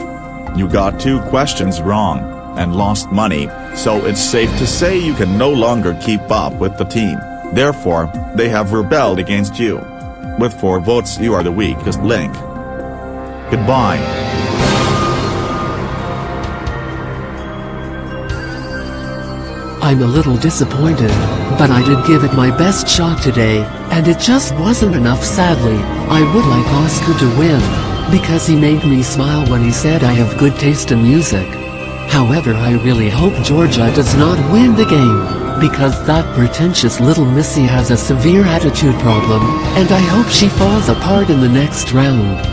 You got 2 questions wrong, and lost money, so it's safe to say you can no longer keep up with the team. Therefore, they have rebelled against you. With 4 votes you are the weakest link. Goodbye. I'm a little disappointed, but I did give it my best shot today, and it just wasn't enough sadly. I would like Oscar to win, because he made me smile when he said I have good taste in music. However, I really hope Georgia does not win the game, because that pretentious little missy has a severe attitude problem, and I hope she falls apart in the next round.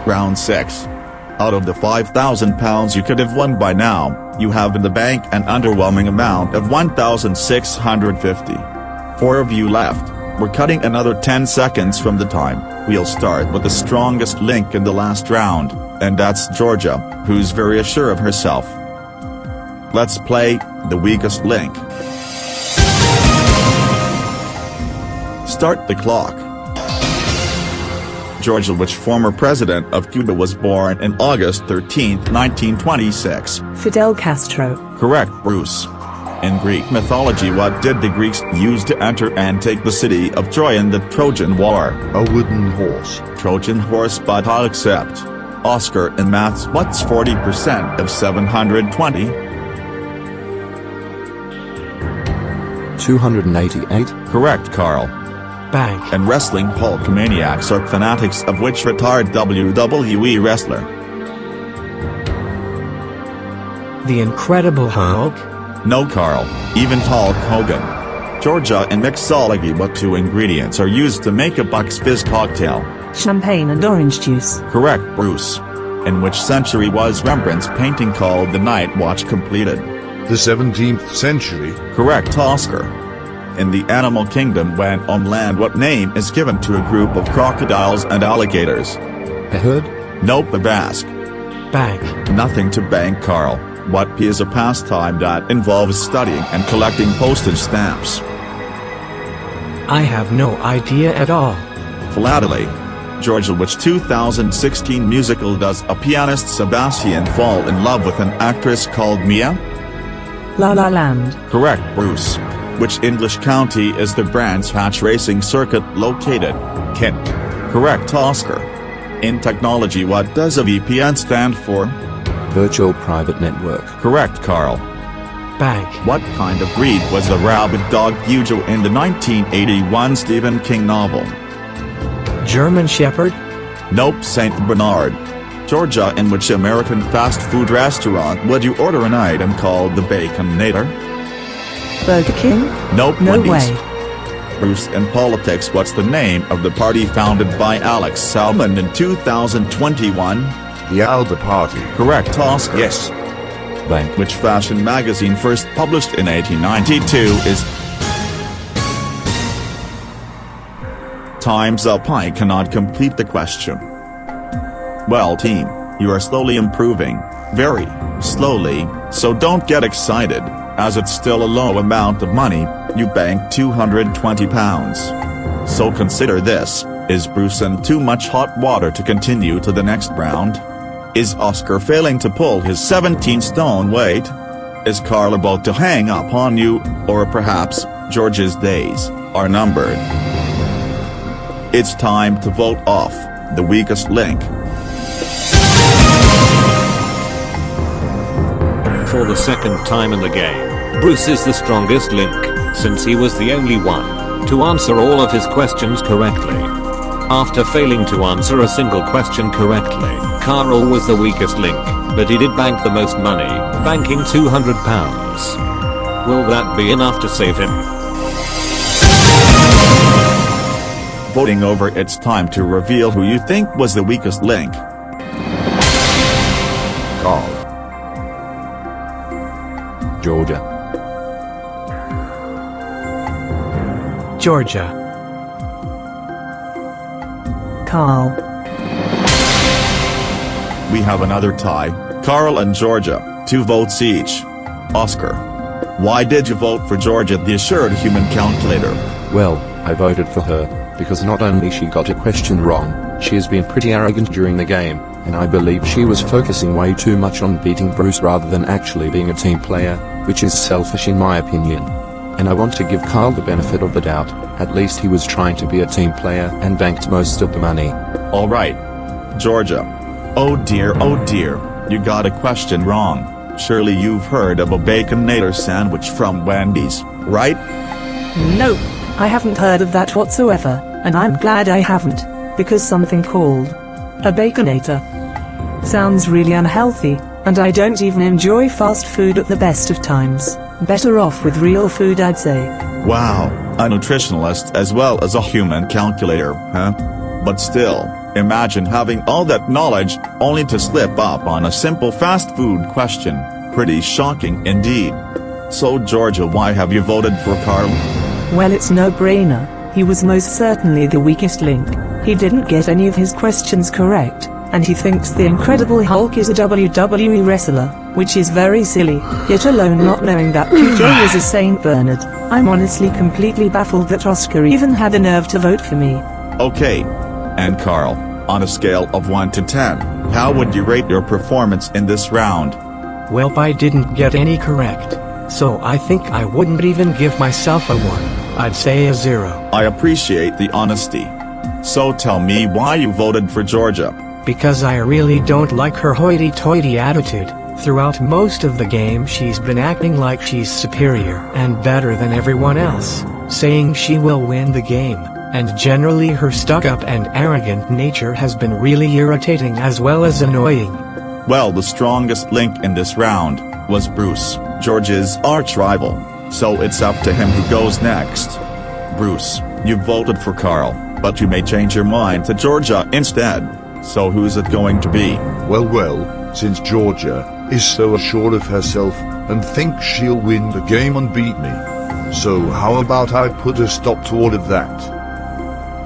Round 6. Out of the £5,000 you could have won by now, you have in the bank an underwhelming amount of $1,650. 4 of you left. We're cutting another 10 seconds from the time. We'll start with the strongest link in the last round, and that's Georgia, who's very sure of herself. Let's play the weakest link. Start the clock. Georgia, which former president of Cuba was born in August 13, 1926? Fidel Castro. Correct, Bruce. In Greek mythology, what did the Greeks use to enter and take the city of Troy in the Trojan War? A wooden horse. Trojan horse, but I'll accept. Oscar, in maths, what's 40% of 720? 288? Correct, Carl. Bank. And wrestling, Hulkamaniacs are fanatics of which retired WWE wrestler? The Incredible Hulk. No, Carl. Even Hulk Hogan. Georgia and mixology, what 2 ingredients are used to make a Bucks Fizz cocktail? Champagne and orange juice. Correct, Bruce. In which century was Rembrandt's painting called The Night Watch completed? The 17th century. Correct, Oscar. In the animal kingdom, when on land, what name is given to a group of crocodiles and alligators? A herd? Nope, a basque. Bank. Nothing to bank, Carl. What P is a pastime that involves studying and collecting postage stamps? I have no idea at all. Philately. Georgia, which 2016 musical does a pianist Sebastian fall in love with an actress called Mia? La La Land. Correct, Bruce. Which English county is the Brands Hatch Racing Circuit located? Kent. Correct, Oscar. In technology, what does a VPN stand for? Virtual Private Network. Correct, Carl. Bank. What kind of breed was the rabid dog Hugo in the 1981 Stephen King novel? German Shepherd. Nope, Saint Bernard. Georgia, in which American fast food restaurant would you order an item called the Baconator? Burger King? Nope, No Wendy's. way. Bruce, in politics, what's the name of the party founded by Alex Salmond in 2021? The ALDE Party. Correct, Oscar. Yes. bank. Which fashion magazine first published in 1892 is... Time's up. I cannot complete the question. Well team, you are slowly improving, very slowly, so don't get excited, as it's still a low amount of money. You banked £220. So consider this: is Bruce in too much hot water to continue to the next round? Is Oscar failing to pull his 17-stone weight? Is Carl about to hang up on you, or perhaps George's days are numbered? It's time to vote off the weakest link. For the second time in the game, Bruce is the strongest link, since he was the only one to answer all of his questions correctly. After failing to answer a single question correctly, Carl was the weakest link, but he did bank the most money, banking £200. Will that be enough to save him? Voting over, it's time to reveal who you think was the weakest link. Carl. Georgia. Georgia. Carl. We have another tie, Carl and Georgia, 2 votes each. Oscar. Why did you vote for Georgia, the assured human calculator? Well, I voted for her, because not only she got a question wrong, she has been pretty arrogant during the game, and I believe she was focusing way too much on beating Bruce rather than actually being a team player, which is selfish in my opinion. And I want to give Carl the benefit of the doubt, at least he was trying to be a team player and banked most of the money. Alright. Georgia. Oh dear, you got a question wrong. Surely you've heard of a Baconator sandwich from Wendy's, right? Nope, I haven't heard of that whatsoever, and I'm glad I haven't, because something called a Baconator sounds really unhealthy, and I don't even enjoy fast food at the best of times. Better off with real food, I'd say. Wow, a nutritionalist as well as a human calculator, huh? But still, imagine having all that knowledge, only to slip up on a simple fast food question. Pretty shocking indeed. So Georgia, why have you voted for Carl? Well, it's no-brainer. He was most certainly the weakest link. He didn't get any of his questions correct, and he thinks the Incredible Hulk is a WWE wrestler, which is very silly, yet alone not knowing that Cujo was a Saint Bernard. I'm honestly completely baffled that Oscar even had the nerve to vote for me. Okay. And Carl, on a scale of 1 to 10, how would you rate your performance in this round? Well, I didn't get any correct, so I think I wouldn't even give myself a 1. I'd say a 0. I appreciate the honesty. So tell me why you voted for Georgia. Because I really don't like her hoity-toity attitude. Throughout most of the game she's been acting like she's superior and better than everyone else, saying she will win the game, and generally her stuck-up and arrogant nature has been really irritating as well as annoying. Well, the strongest link in this round was Bruce, George's arch-rival, so it's up to him who goes next. Bruce, you voted for Carl, but you may change your mind to Georgia instead. So who's it going to be? Well, since Georgia is so assured of herself and thinks she'll win the game and beat me, so how about I put a stop to all of that?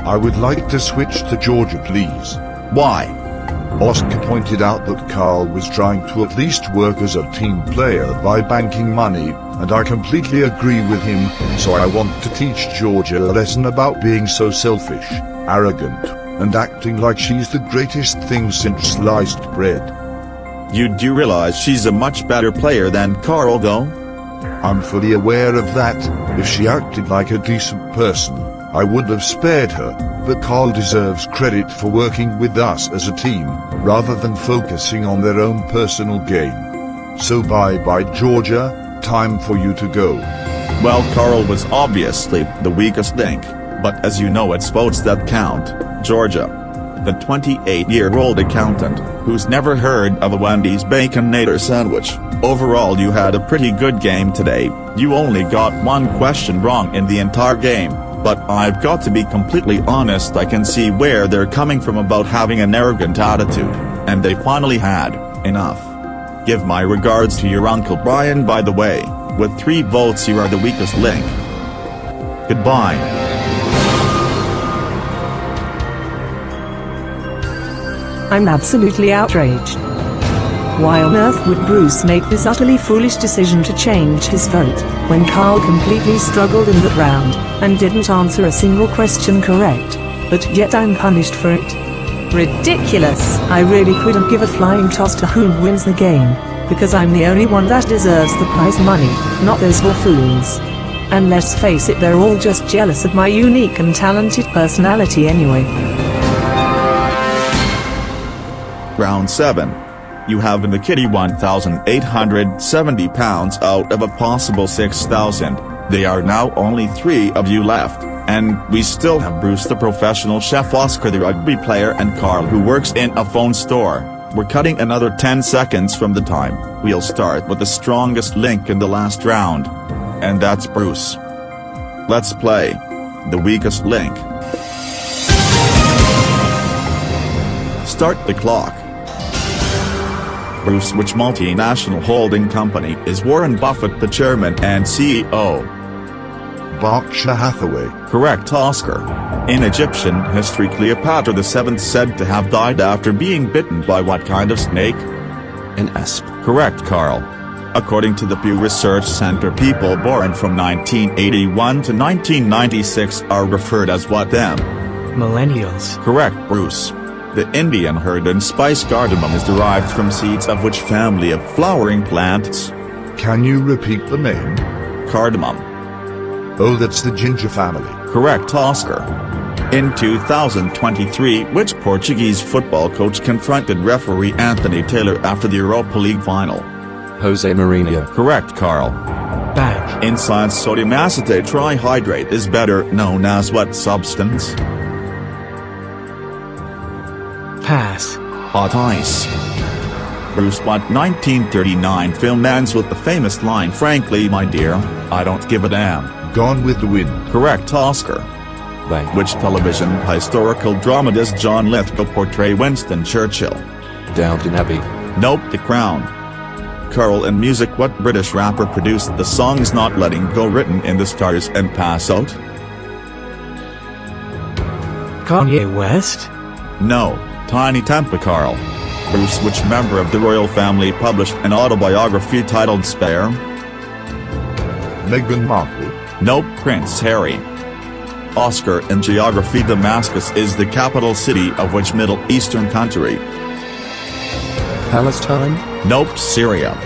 I would like to switch to Georgia, please. Why? Oscar pointed out that Carl was trying to at least work as a team player by banking money, and I completely agree with him, so I want to teach Georgia a lesson about being so selfish, arrogant, and acting like she's the greatest thing since sliced bread. You do realize she's a much better player than Carl, though? I'm fully aware of that. If she acted like a decent person, I would have spared her, but Carl deserves credit for working with us as a team, rather than focusing on their own personal gain. So bye-bye, Georgia, time for you to go. Well, Carl was obviously the weakest link, but as you know, it's votes that count. Georgia, the 28-year-old accountant, who's never heard of a Wendy's Baconator sandwich. Overall, you had a pretty good game today. You only got 1 question wrong in the entire game, but I've got to be completely honest, I can see where they're coming from about having an arrogant attitude, and they finally had enough. Give my regards to your Uncle Brian by the way. With 3 votes you are the weakest link. Goodbye. I'm absolutely outraged. Why on earth would Bruce make this utterly foolish decision to change his vote, when Carl completely struggled in that round, and didn't answer a single question correct, but yet I'm punished for it? Ridiculous! I really couldn't give a flying toss to who wins the game, because I'm the only one that deserves the prize money, not those buffoons. And let's face it, they're all just jealous of my unique and talented personality anyway. Round 7. You have in the kitty £1,870 out of a possible 6,000. There are now only 3 of you left, and we still have Bruce the professional chef, Oscar the rugby player, and Carl who works in a phone store. We're cutting another 10 seconds from the time. We'll start with the strongest link in the last round. And that's Bruce. Let's play. The weakest link. Start the clock. Bruce, which multinational holding company is Warren Buffett the chairman and CEO? Berkshire Hathaway. Correct, Oscar. In Egyptian history, Cleopatra VII said to have died after being bitten by what kind of snake? An asp. Correct, Carl. According to the Pew Research Center, people born from 1981 to 1996 are referred as what them? Millennials. Correct, Bruce. The Indian herd and spice cardamom is derived from seeds of which family of flowering plants? Can you repeat the name? Cardamom. Oh, that's the ginger family. Correct, Oscar. In 2023, which Portuguese football coach confronted referee Anthony Taylor after the Europa League final? Jose Mourinho. Correct, Carl. Back. In science, sodium acetate trihydrate is better known as what substance? Pass. Hot ice. Bruce, what 1939 film ends with the famous line, "Frankly, my dear, I don't give a damn"? Gone with the Wind. Correct, Oscar. Bank. Which television historical drama does John Lithgow portray Winston Churchill? Downton Abbey. Nope, The Crown. Carl, in music, what British rapper produced the songs Not Letting Go, Written in the Stars and Pass Out? Kanye West. No, Tiny Tempa, Carl. Bruce, which member of the royal family published an autobiography titled Spare? Meghan Markle. Nope, Prince Harry. Oscar, in geography, Damascus is the capital city of which Middle Eastern country? Palestine. Nope, Syria.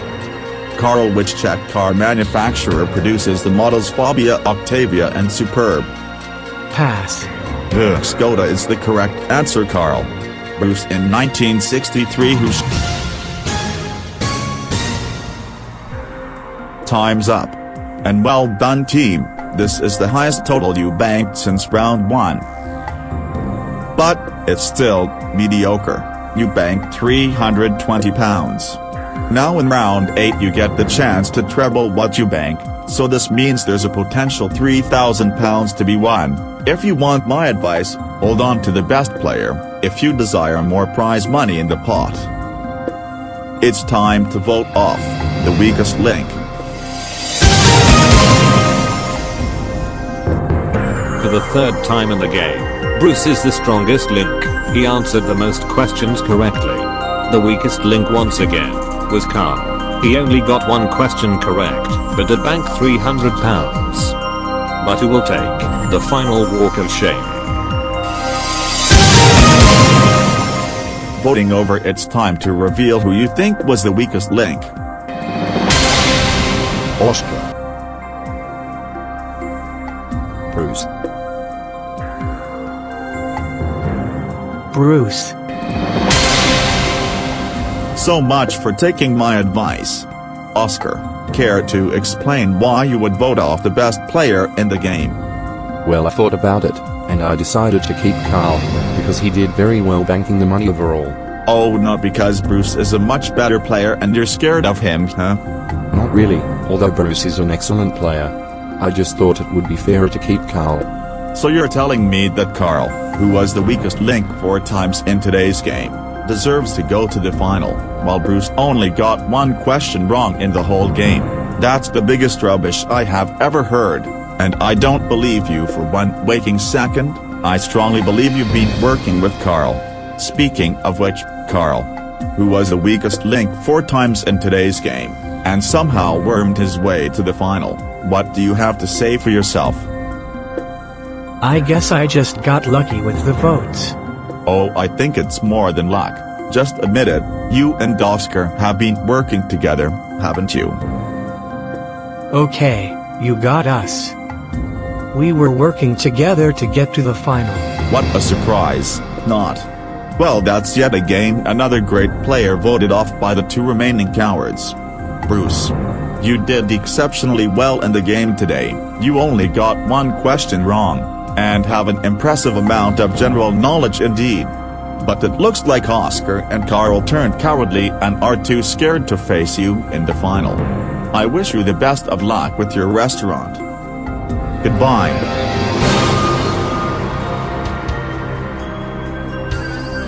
Carl, which Czech car manufacturer produces the models Fabia, Octavia and Superb? Pass. Skoda is the correct answer, Carl. Bruce, in 1963, whose time's up. And well done, team. This is the highest total you banked since round 1. But it's still mediocre. You banked £320. Now in round 8 you get the chance to treble what you bank, so this means there's a potential £3,000 to be won. If you want my advice, hold on to the best player, if you desire more prize money in the pot. It's time to vote off the weakest link. For the 3rd time in the game, Bruce is the strongest link. He answered the most questions correctly. The weakest link once again was Carl. He only got 1 question correct, but did bank £300. But who will take the final walk of shame? Voting over, it's time to reveal who you think was the weakest link. Oscar. Bruce. Bruce. So much for taking my advice. Oscar, care to explain why you would vote off the best player in the game? Well, I thought about it, and I decided to keep Carl, because he did very well banking the money overall. Oh, not because Bruce is a much better player and you're scared of him, huh? Not really, although Bruce is an excellent player. I just thought it would be fairer to keep Carl. So you're telling me that Carl, who was the weakest link 4 times in today's game, deserves to go to the final, while Bruce only got one question wrong in the whole game. That's the biggest rubbish I have ever heard, and I don't believe you for one waking second. I strongly believe you've been working with Carl. Speaking of which, Carl, who was the weakest link 4 times in today's game, and somehow wormed his way to the final, what do you have to say for yourself? I guess I just got lucky with the votes. Oh, I think it's more than luck. Just admit it, you and Oscar have been working together, haven't you? Okay, you got us. We were working together to get to the final. What a surprise, not. Well, that's yet again another great player voted off by the 2 remaining cowards. Bruce, you did exceptionally well in the game today. You only got one question wrong, and have an impressive amount of general knowledge indeed. But it looks like Oscar and Carl turned cowardly and are too scared to face you in the final. I wish you the best of luck with your restaurant. Goodbye.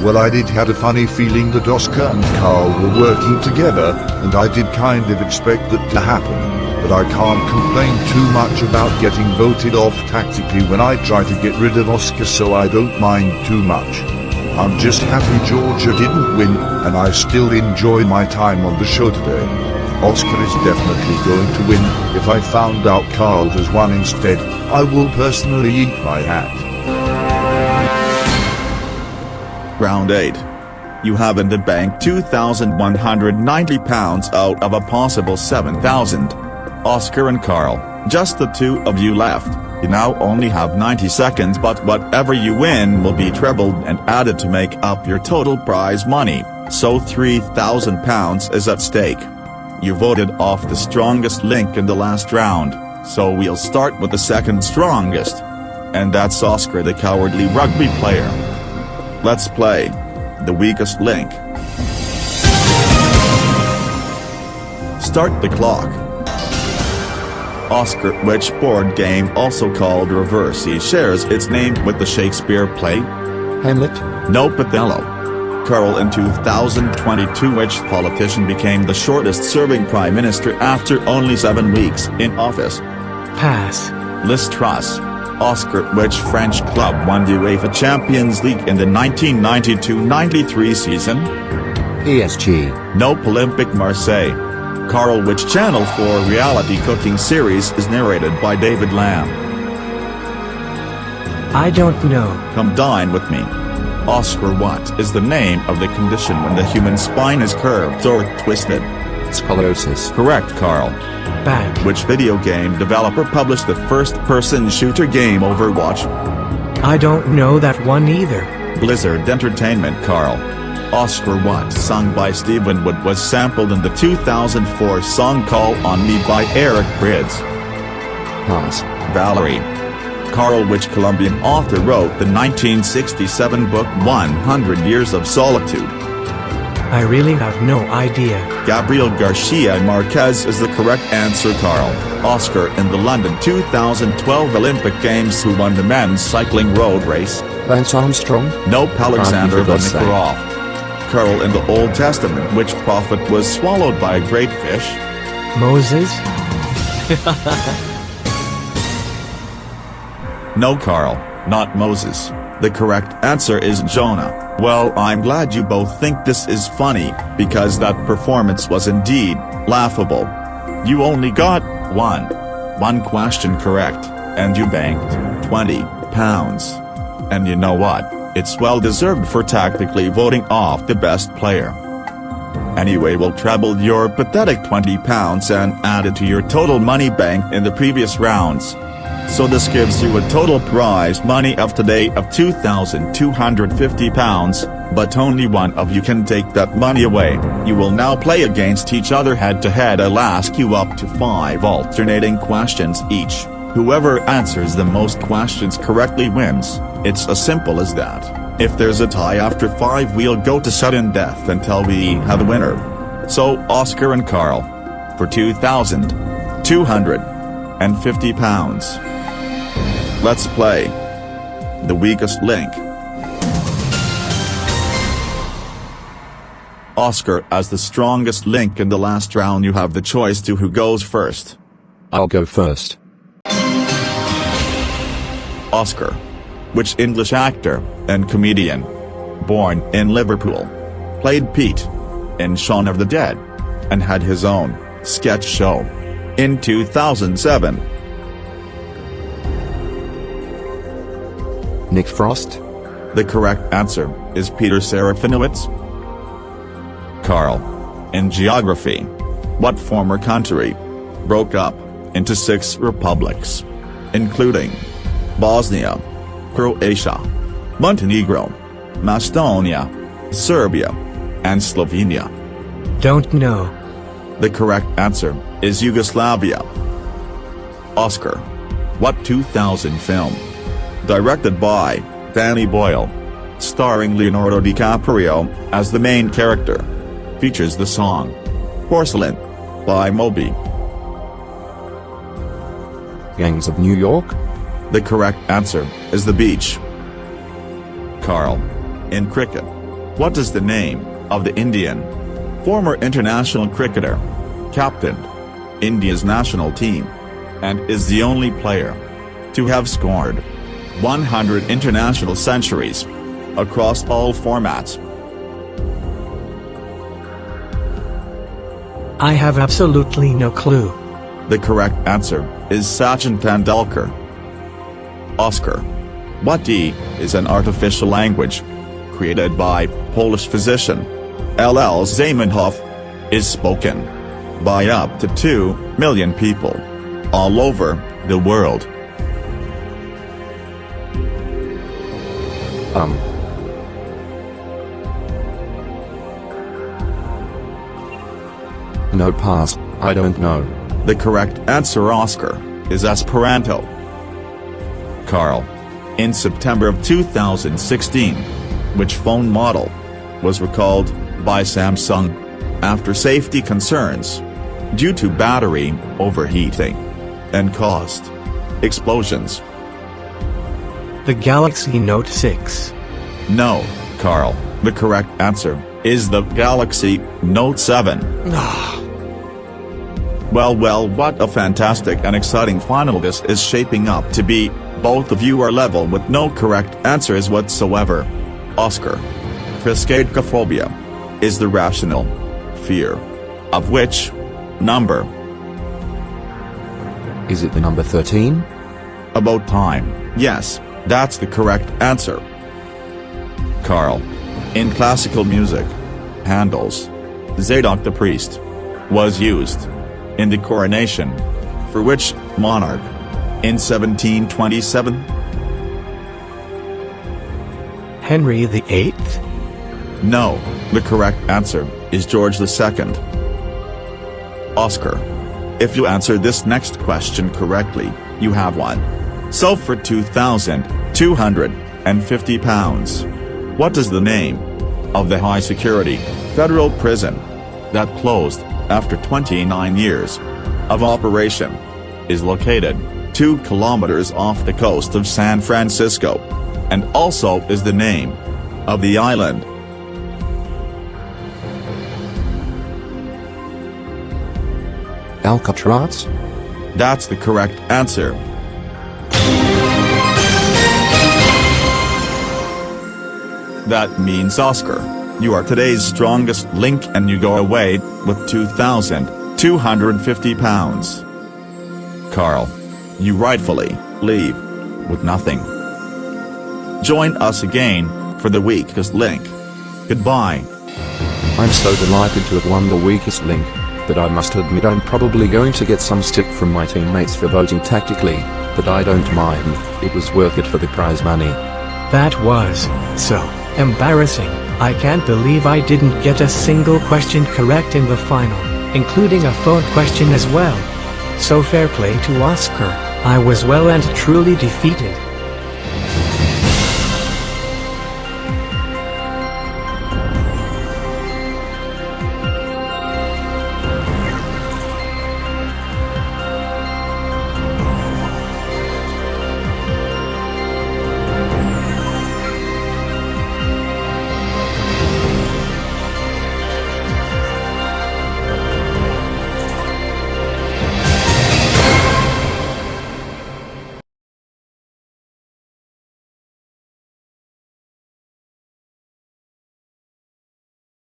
Well, I did had a funny feeling that Oscar and Carl were working together, and I did kind of expect that to happen, but I can't complain too much about getting voted off tactically when I try to get rid of Oscar, so I don't mind too much. I'm just happy Georgia didn't win, and I still enjoy my time on the show today. Oscar is definitely going to win. If I found out Carl has won instead, I will personally eat my hat. Round 8. You have in the bank £2,190 out of a possible 7,000. Oscar and Carl, just the 2 of you left. You now only have 90 seconds, but whatever you win will be trebled and added to make up your total prize money, so £3,000 is at stake. You voted off the strongest link in the last round, so we'll start with the second strongest. And that's Oscar, the cowardly rugby player. Let's play the weakest link. Start the clock. Oscar, which board game, also called Reversi, shares its name with the Shakespeare play? Hamlet? Nope, Othello. Carl, in 2022, which politician became the shortest-serving prime minister after only 7 weeks in office? Pass. Liz Truss. Oscar, which French club won the UEFA Champions League in the 1992-93 season? PSG. Nope, Olympique Marseille. Carl, which Channel 4 reality cooking series is narrated by David Lamb? I don't know. Come dine with me. Oscar, what is the name of the condition when the human spine is curved or twisted? Scoliosis. Correct, Carl. Back. Which video game developer published the first-person shooter game Overwatch? I don't know that one either. Blizzard Entertainment, Carl. Oscar, what sung by Steve Winwood was sampled in the 2004 song Call on Me by Eric Prydz? Pass. Valerie. Carl, which Colombian author wrote the 1967 book 100 Years of Solitude? I really have no idea. Gabriel Garcia Marquez is the correct answer, Carl. Oscar, in the London 2012 Olympic Games, who won the men's cycling road race? Lance Armstrong? Nope, Alexander For God's sake. Vinokurov. Carl, in the Old Testament, which prophet was swallowed by a great fish? Moses? No, Carl, not Moses. The correct answer is Jonah. Well, I'm glad you both think this is funny, because that performance was indeed laughable. You only got one question correct, and you banked £20. And you know what? It's well deserved for tactically voting off the best player. Anyway, we'll treble your pathetic £20 and add it to your total money banked in the previous rounds. So this gives you a total prize money of today of £2,250, but only one of you can take that money away. You will now play against each other head-to-head. I'll ask you up to 5 alternating questions each. Whoever answers the most questions correctly wins. It's as simple as that. If there's a tie after 5, we'll go to sudden death until we have a winner. So, Oscar and Carl, for £2,250. Let's play the weakest link. Oscar as the strongest link in the last round. You have the choice to who goes first. I'll go first. Oscar. Which English actor and comedian, born in Liverpool, played Pete in Shaun of the Dead, and had his own sketch show in 2007? Nick Frost? The correct answer is Peter Serafinowicz. Carl. In geography, what former country broke up into 6 republics, including Bosnia, Croatia, Montenegro, Macedonia, Serbia, and Slovenia? Don't know. The correct answer is Yugoslavia. Oscar. What 2000 film, directed by Danny Boyle, starring Leonardo DiCaprio as the main character, features the song Porcelain by Moby? Gangs of New York? The correct answer is The Beach. Carl. In cricket, what is the name of the Indian former international cricketer, captained India's national team, and is the only player to have scored 100 international centuries across all formats? I have absolutely no clue. The correct answer is Sachin Tendulkar. Oscar. What D is an artificial language created by Polish physician L.L. Zamenhof, is spoken by up to 2 million people all over the world? No, pass, I don't know. The correct answer, Oscar, is Esperanto. Carl. In September of 2016, which phone model was recalled by Samsung after safety concerns due to battery overheating and caused explosions? The Galaxy Note 6. No, Carl. The correct answer is the Galaxy Note 7. Well, what a fantastic and exciting final this is shaping up to be. Both of you are level with no correct answers whatsoever. Oscar. Triskaidekaphobia is the rational fear of which number? Is it the number 13? About time. Yes, that's the correct answer. Carl. In classical music, Handel's Zadok the Priest was used in the coronation for which monarch in 1727? Henry VIII? No, the correct answer is George II. Oscar. If you answer this next question correctly, you have won. So for £2,250. What is the name of the high-security federal prison that closed after 29 years of operation, is located 2 kilometers off the coast of San Francisco, and also is the name of the island? Alcatraz? That's the correct answer. That means, Oscar, you are today's strongest link and you go away with £2,250. Carl, you rightfully leave with nothing. Join us again for the weakest link. Goodbye. I'm so delighted to have won the weakest link, but I must admit I'm probably going to get some stick from my teammates for voting tactically, but I don't mind. It was worth it for the prize money. That was so embarrassing. I can't believe I didn't get a single question correct in the final, including a phone question as well. So fair play to Oscar. I was well and truly defeated.